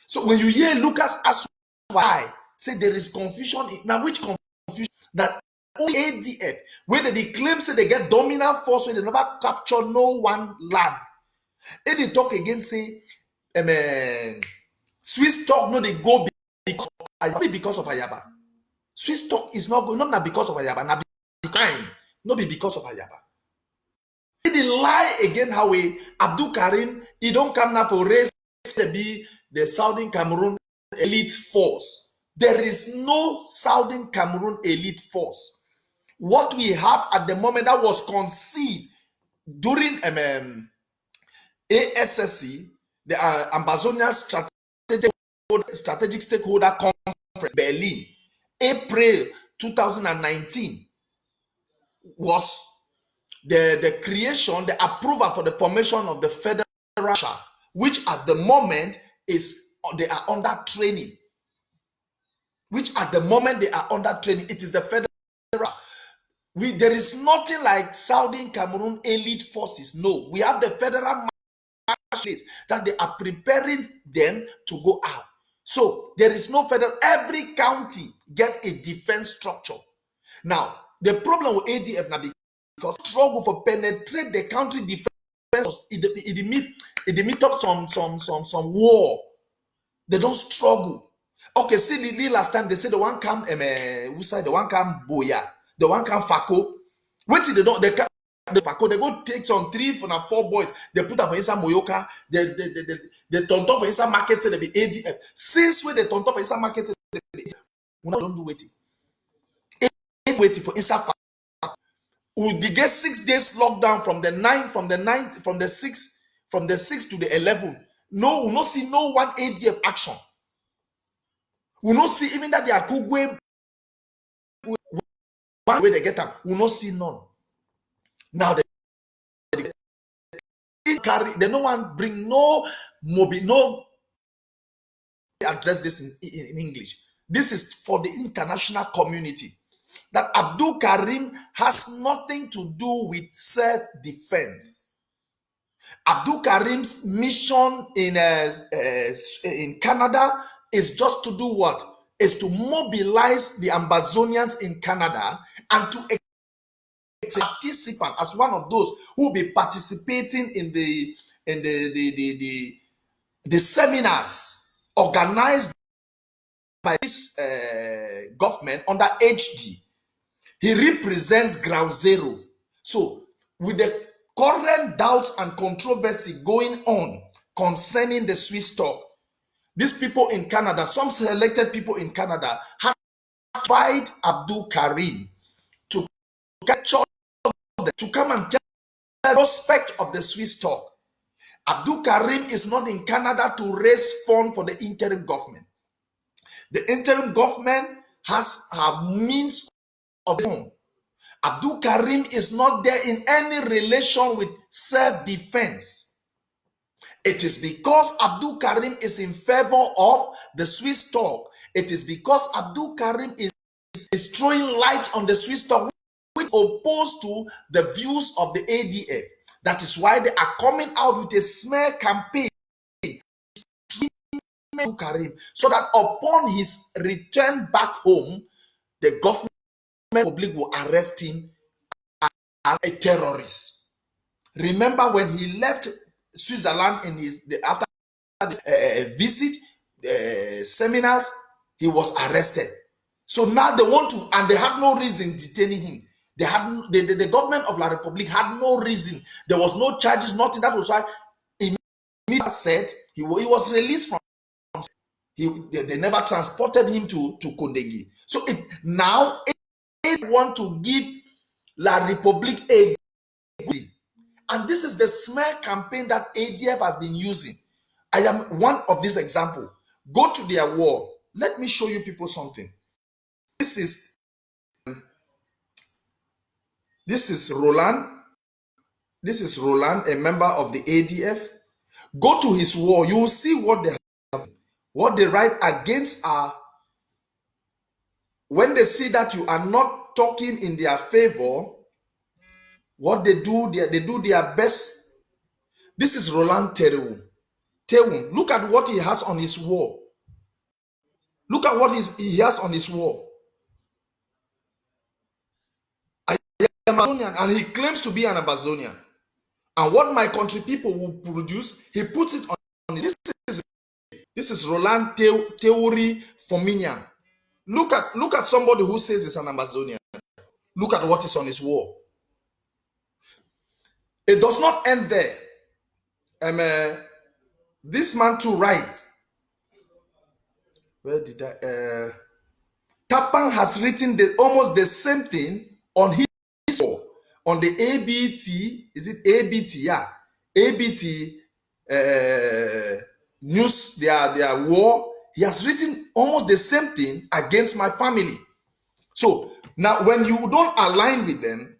S2: So when you hear Lucas ask why, say there is confusion. Now, which confusion? That only ADF, where they claim say they get dominant force, when they never capture no one land. If they talk again, say, Swiss talk, no, they go because of Ayaba. Swiss talk is not going, not because of Ayaba, not time, not because of Ayaba. If they lie again, how we Abdulkarim, he don't come now for race to be the Southern Cameroon elite force. There is no Southern Cameroon elite force. What we have at the moment that was conceived during ASSC, the Ambazonia Strategic Stakeholder Conference, Berlin, April 2019, was the creation, the approval for the formation of the Federal Russia, which at the moment is they are under training. Which at the moment they are under training. It is the Federal. There is nothing like Southern Cameroon elite forces. No, we have the federal marshals that they are preparing them to go out. So there is no federal. Every county get a defense structure. Now the problem with ADF now because struggle for penetrate the country defense. It meet up some war. They don't struggle. Okay, see the last time they say the one come the one come Boya. The one can Fako. Wait till they don't. The Fako. They go take some 3 for 4 boys. They put up for inside Moyoka. They turn off for inside market. Say they be ADF. Since when they turn off for inside market, say they be ADF. We don't do waiting. Waiting for inside. We get 6 days lockdown from the 6th to the 11th. No, we not see no one ADF action. We not see even that they are Kugwe. One way they get them, we not see none. Now they carry, they no one bring no address this in English. This is for the international community. That Abdulkarim has nothing to do with self-defense. Abdulkarim's mission in Canada is just to do what? Is to mobilize the Ambazonians in Canada and to participant as one of those who will be participating in the seminars organized by this government under HD. He represents Ground Zero. So with the current doubts and controversy going on concerning the Swiss talk, these people in Canada, some selected people in Canada, have invited Abdulkarim to capture to come and tell the prospect of the Swiss talk. Abdulkarim is not in Canada to raise funds for the interim government. The interim government has a means of its own. Abdulkarim is not there in any relation with self-defense. It is because Abdulkarim is in favor of the Swiss talk. It is because Abdulkarim is throwing light on the Swiss talk, which is opposed to the views of the ADF. That is why they are coming out with a smear campaign so that upon his return back home, the government public will arrest him as a terrorist. Remember when he left Switzerland in after this visit, seminars, he was arrested. So now they want to, and they had no reason detaining him. They had the government of La Republique had no reason. There was no charges, nothing. That was why immediately said he was released from. They never transported him to Kondegi. So now they want to give La Republique a, and this is the smear campaign that ADF has been using. I am one of these examples. Go to their wall. Let me show you people something. This is Roland. This is Roland, a member of the ADF. Go to his wall. You will see what they write against our. When they see that you are not talking in their favor, what they do their best. This is Roland Terun. Look at what he has on his wall. Look at what he has on his wall. I am Amazonian, and he claims to be an Amazonian. And what my country people will produce, he puts it on. This is Roland Theory Forminian. Look at somebody who says he's an Amazonian. Look at what is on his wall. It does not end there. This man too writes. Where did I? Tapan has written almost the same thing on his wall. On the ABT, is it ABT? Yeah, ABT news. Their war. He has written almost the same thing against my family. So now, when you don't align with them,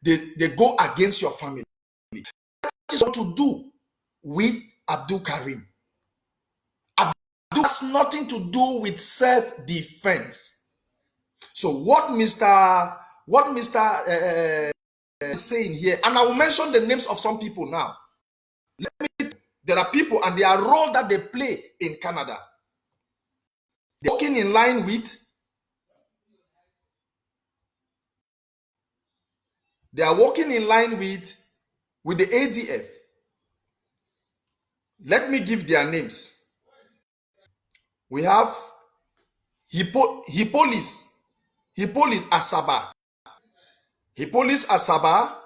S2: they go against your family. That is what to do with Abdulkarim. Abdul has nothing to do with self-defense. So what Mr. is saying here, and I will mention the names of some people now. There are people and their role that they play in Canada. They're working in line with. They are working in line with the ADF. Let me give their names. We have Hippolyte Asaba. Hippolyte Asaba.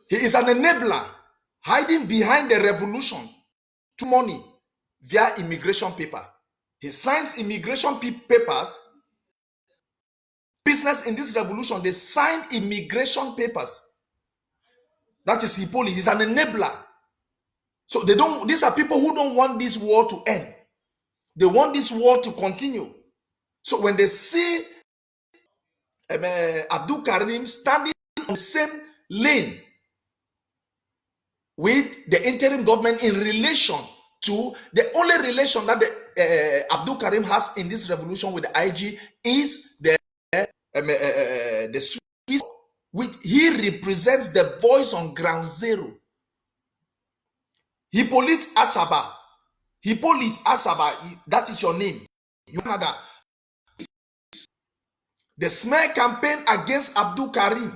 S2: He is an enabler hiding behind the revolution to money via immigration paper. He signs immigration papers. Business in this revolution, they sign immigration papers. That is Hippolyte. He's an enabler. So these are people who don't want this war to end. They want this war to continue. So when they see Abdulkarim standing on the same lane with the interim government in relation to the only relation that the Abdulkarim has in this revolution with the IG is the Swiss, which he represents the voice on ground zero. Hippolyte Asaba, that is your name. The smear campaign against Abdulkarim.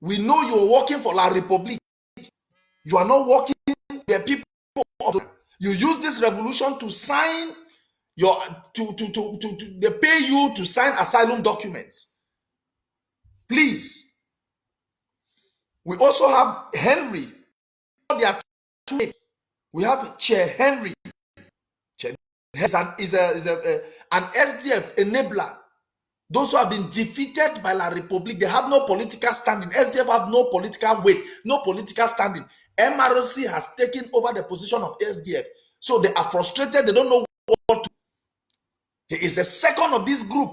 S2: We know you are working for La Republique. You are not working the people of the, you use this revolution to sign your they pay you to sign asylum documents. Please. We also have Henry. We have Chair Henry. Chair is an SDF enabler. Those who have been defeated by La Republique, they have no political standing. SDF have no political weight, no political standing. MRC has taken over the position of SDF. So they are frustrated. They don't know what to do. He is the second of this group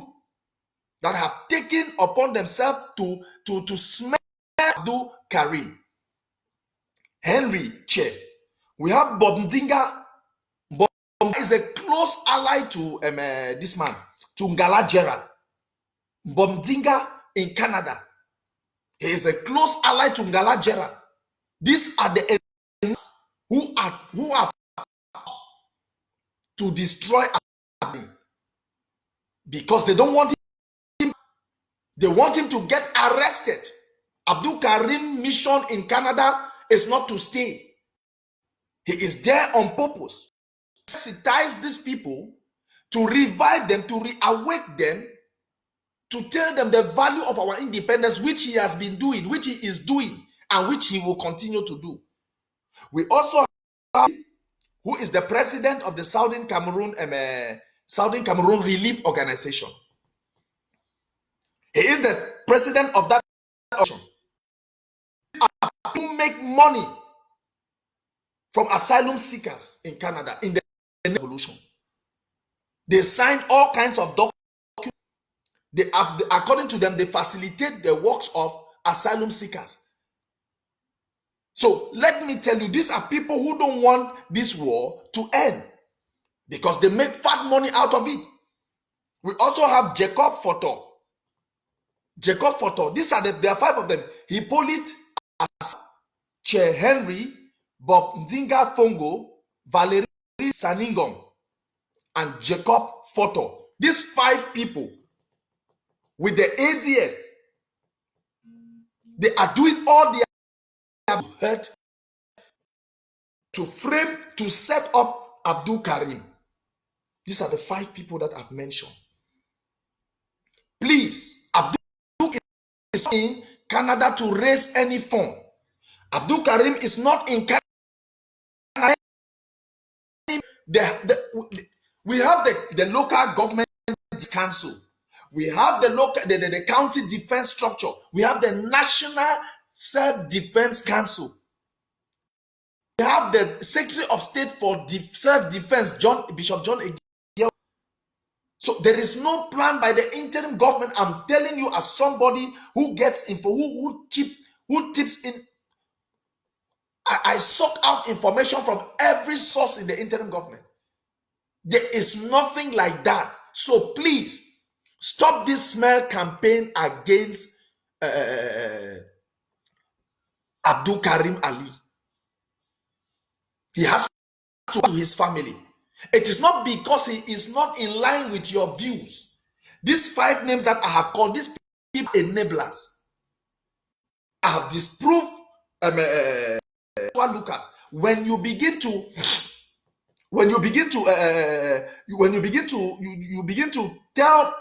S2: that have taken upon themselves to smear Abdulkarim. Henry Che. We have Bob Ndinga. Bob is a close ally to this man, to Ngala Gerald. Bob Ndinga in Canada. He is a close ally to Ngala Gerald. These are the enemies who are to destroy him because they don't want him. They want him to get arrested. Abdulkarim mission in Canada is not to stay. He is there on purpose sensitize these people, to revive them, to reawake them, to tell them the value of our independence, which he has been doing, which he is doing, and which he will continue to do. We also have who is the president of the Southern Cameroon Relief Organization. He is the president of that organization. Who make money from asylum seekers in Canada in the revolution. They sign all kinds of documents. According to them, they facilitate the works of asylum seekers. So let me tell you, these are people who don't want this war to end because they make fat money out of it. We also have Jacob Foto. There are 5 of them. Hippolyte, Che Henry, Bob Ndinga Fongo, Valerie Saningom, and Jacob Foto. These 5 people with the ADF, they are doing all they have heard to frame, to set up Abdulkarim. These are the 5 people that I've mentioned. Please, Abdulkarim is in Canada to raise any fund. Abdulkarim is not in Canada. We have the local government council. We have the county defense structure. We have the National Self-Defense Council. We have the Secretary of State for Self-Defense, Bishop John Egeo. So there is no plan by the interim government. I'm telling you, as somebody who gets info, who tips in. I suck out information from every source in the interim government. There is nothing like that. So please, stop this smear campaign against Abdulkarim Ali. He has to do his family. It is not because he is not in line with your views. These 5 names that I have called, these people enablers. I have disproved Lucas. When you begin to tell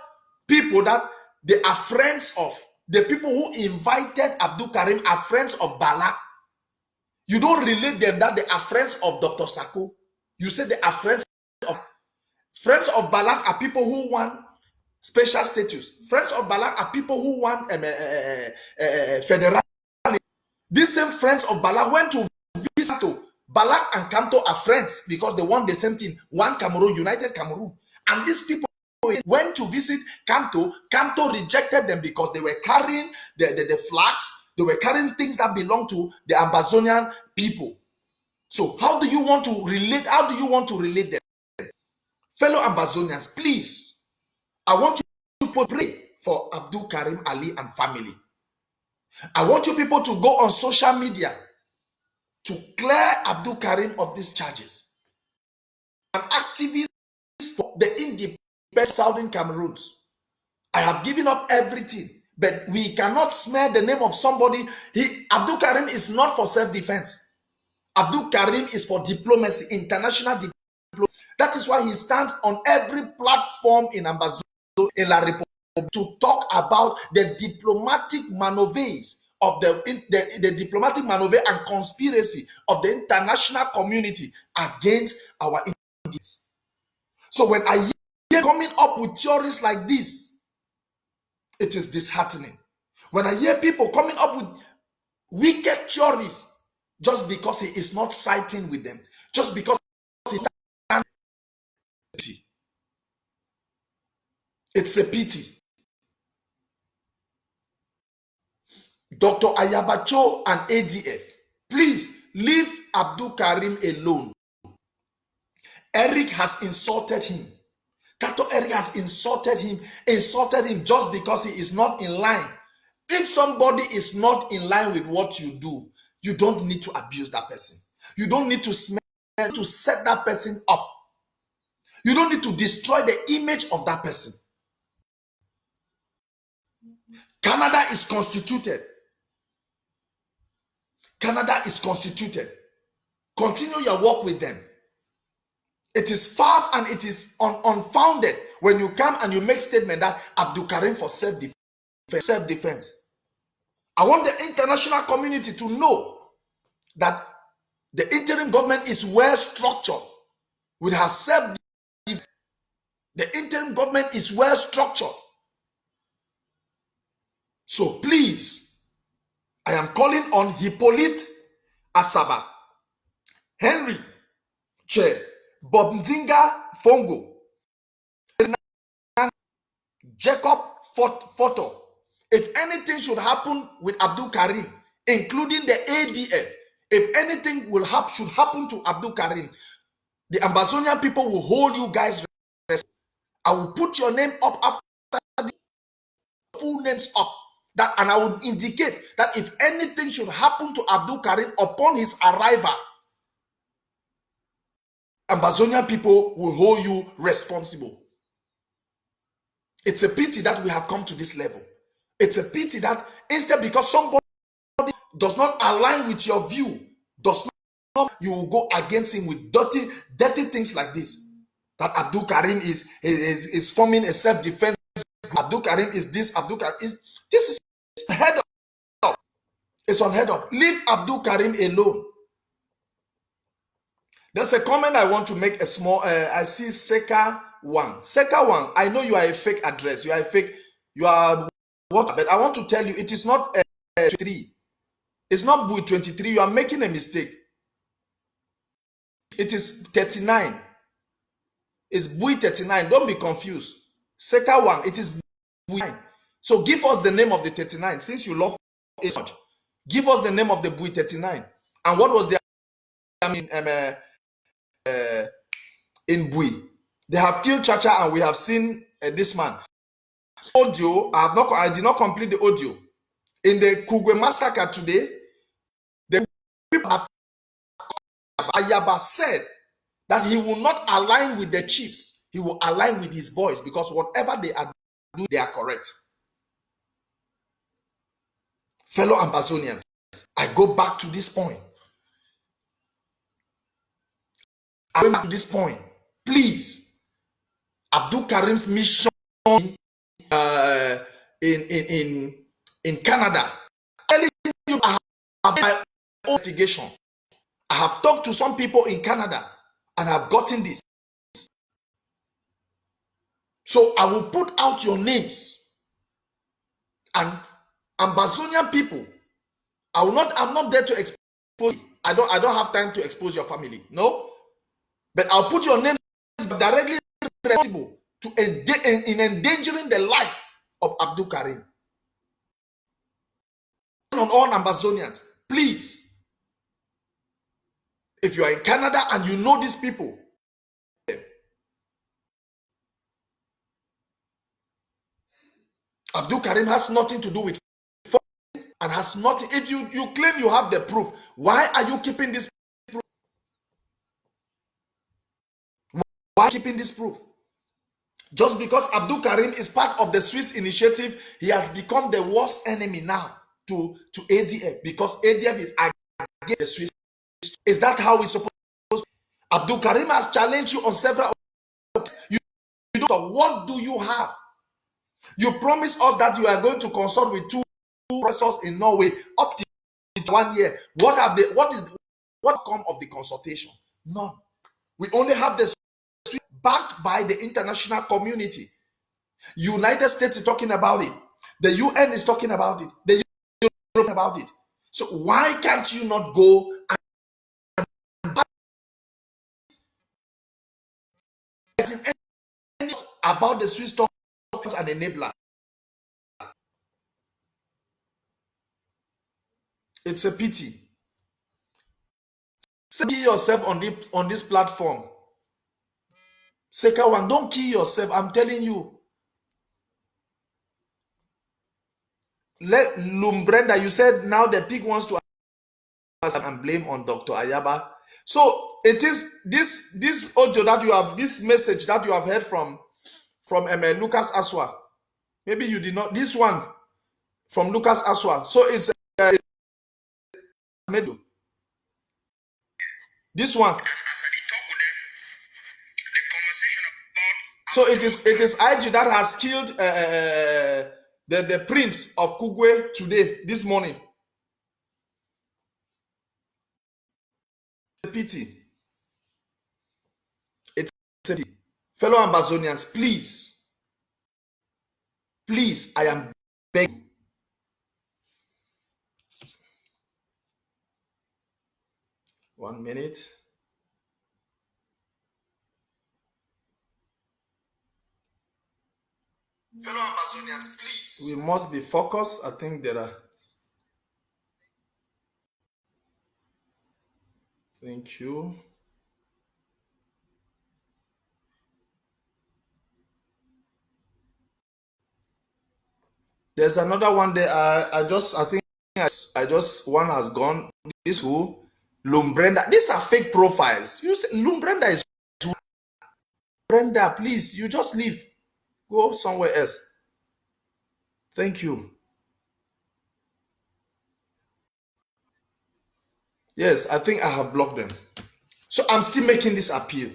S2: people that they are friends of the people who invited Abdulkarim are friends of Balak, you don't relate them that they are friends of Dr. Sako. You say they are friends of Balak are people who want special status. Friends of Balak are people who want federal. These same friends of Balak went to visit Balak and Kamto are friends because they want the same thing. One Cameroon, United Cameroon. And these people went to visit Kamto. Kamto rejected them because they were carrying the flags. They were carrying things that belong to the Amazonian people. So how do you want to relate? How do you want to relate them? Fellow Amazonians, please, I want you to pray for Abdulkarim Ali and family. I want you people to go on social media to clear Abdulkarim of these charges. An activist for the independent Southern Cameroons. I have given up everything, but we cannot smear the name of somebody. Abdulkarim is not for self-defense. Abdulkarim is for diplomacy, international diplomacy. That is why he stands on every platform in Ambazonia, in La Republic, to talk about the diplomatic maneuvers of the diplomatic maneuver and conspiracy of the international community against our independence. So when I hear coming up with theories like this, it is disheartening. When I hear people coming up with wicked theories just because he is not siding with them, just because it's a pity. Dr. Ayabacho and ADF, please leave Abdulkarim alone. Eric has insulted him. Tato Eric has insulted him just because he is not in line. If somebody is not in line with what you do, you don't need to abuse that person. You don't need to set that person up. You don't need to destroy the image of that person. Canada is constituted. Canada is constituted. Continue your work with them. It is far and it is unfounded when you come and you make statement that Abdulkarim for self-defense. I want the international community to know that the interim government is well structured with her self-defense. The interim government is well structured. So please, I am calling on Hippolyte Asaba, Henry Che, Bob Ndinga Fongo, Jacob Photo. If anything should happen with Abdulkarim, including the ADF, if anything should happen to Abdulkarim, the Ambazonian people will hold you guys. I will put your name up after the full names up. That, and I will indicate that if anything should happen to Abdulkarim upon his arrival, Ambazonian people will hold you responsible. It's a pity that we have come to this level. It's a pity that instead, because somebody does not align with your view, you will go against him with dirty things like this. That Abdulkarim is forming a self-defense. Abdulkarim is this. Abdulkarim is this. Is unheard of. It's unheard of. Leave Abdulkarim alone. There's a comment I want to make. A small. I see Seka One. Seka One. I know you are a fake address. You are a fake. You are what? But I want to tell you, it is not 23. It's not Bui 23. You are making a mistake. It is 39. It's Bui 39. Don't be confused. Seka One. It is Bui 9. So give us the name of the 39. Since you love it, give us the name of the Bui 39. And what was the in Bui? They have killed Chacha, and we have seen this man. Audio. I did not complete the audio. In the Kugwe massacre today, the people have Ayaba said that he will not align with the chiefs. He will align with his boys, because whatever they are doing, they are correct. Fellow Ambazonians, I go back to this point. I go back to this point. Please, Abdulkarim's mission in Canada. I'm telling you, I have my own investigation. I have talked to some people in Canada and have gotten this. So I will put out your names, and Ambazonian people. I'm not there to expose you. I don't have time to expose your family. No. But I'll put your names directly responsible in endangering the life of Abdulkarim. On all Ambazonians, please, if you are in Canada and you know these people, Abdulkarim has nothing to do with and has nothing. If you claim you have the proof, why are you keeping this proof? Why are you keeping this proof? Just because Abdulkarim is part of the Swiss initiative, he has become the worst enemy now to ADF, because ADF is against the Swiss. Is that how it's supposed to be? Abdulkarim has challenged you on several occasions. You know, what do you have? You promised us that you are going to consult with two professors in Norway up to 1 year. What come of the consultation? None. We only have the backed by the international community. United States is talking about it. The UN is talking about it. The UN is talking about it. So why can't you not go and about the Swiss talkers and enabler? It's a pity. Kill yourself on this platform. Seka One, don't kill yourself. I'm telling you. Let Lumbrenda, you said now the pig wants to and blame on Dr. Ayaba. So it is this audio that you have, this message that you have heard from Lucas Aswa. Maybe you did not. This one from Lucas Aswa. So it's this one. So it is IG that has killed the prince of Kugwe today, this morning. It's a pity. It's a pity. Fellow Ambazonians, please, I am begging. 1 minute. Fellow Ambazonians, please. We must be focused. I think there are. Thank you. There's another one there. I think one has gone. This who? Lumbrenda. These are fake profiles. You say Lumbrenda is Brenda, please. You just leave. Go somewhere else. Thank you. Yes, I think I have blocked them. So I'm still making this appeal.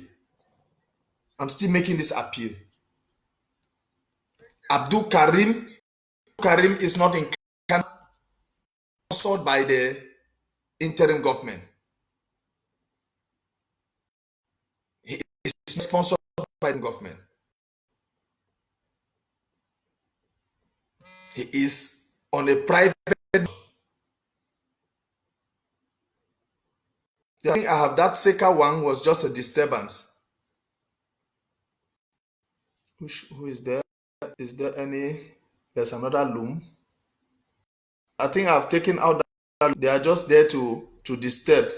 S2: Abdulkarim is not in Canada, sponsored by the interim government. He is sponsored by the government. He is on a private. I think I have that Seka one was just a disturbance. Who is there? Is there any? There's another loom. I think I've taken out that. They are just there to disturb.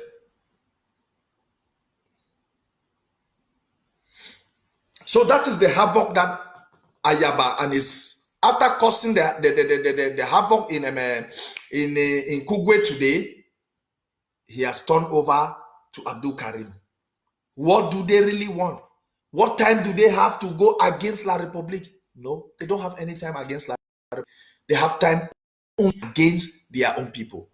S2: So that is the havoc that Ayaba and his, after causing the havoc in Kugwe today, he has turned over to Abdulkarim. What do they really want? What time do they have to go against La Republique? No, they don't have any time against La Republique. They have time only against their own people.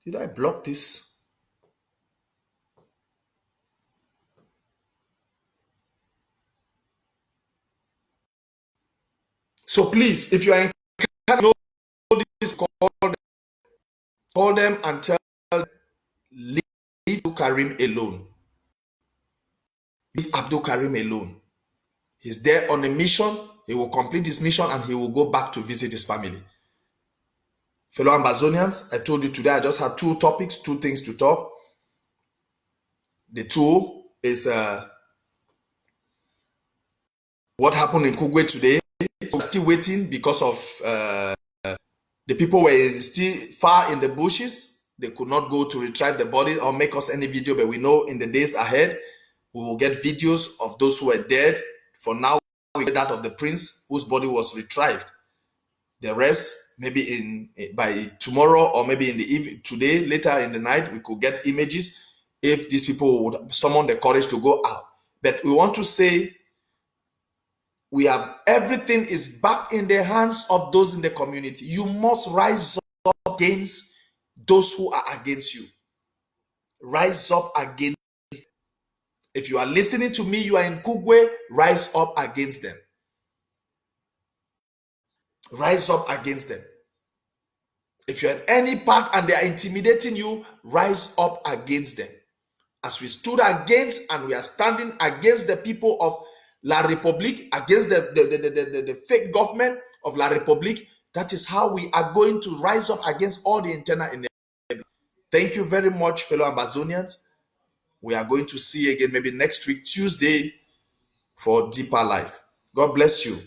S2: Did I block this? So please, if you are in Canada, call them and tell them, leave Abdulkarim alone. Leave Abdulkarim alone. He's there on a mission. He will complete his mission and he will go back to visit his family. Fellow Ambazonians, I told you today I just had two things to talk. The two is what happened in Kugwe today. We're still waiting because of the people were still far in the bushes. They could not go to retrieve the body or make us any video, but we know in the days ahead, we will get videos of those who were dead. For now, we get that of the prince whose body was retrieved. The rest, maybe by tomorrow or maybe in the evening, today, later in the night, we could get images if these people would summon the courage to go out. But we want to say, everything is back in the hands of those in the community. You must rise up against those who are against you. Rise up against them. If you are listening to me, you are in Kugwe, rise up against them. Rise up against them. If you're in any part and they are intimidating you, rise up against them. As we stood against and we are standing against the people of La Republique, against the fake government of La Republique, that is how we are going to rise up against all the internal enemies. Thank you very much, fellow Ambazonians. We are going to see you again maybe next week, Tuesday, for Deeper Life. God bless you.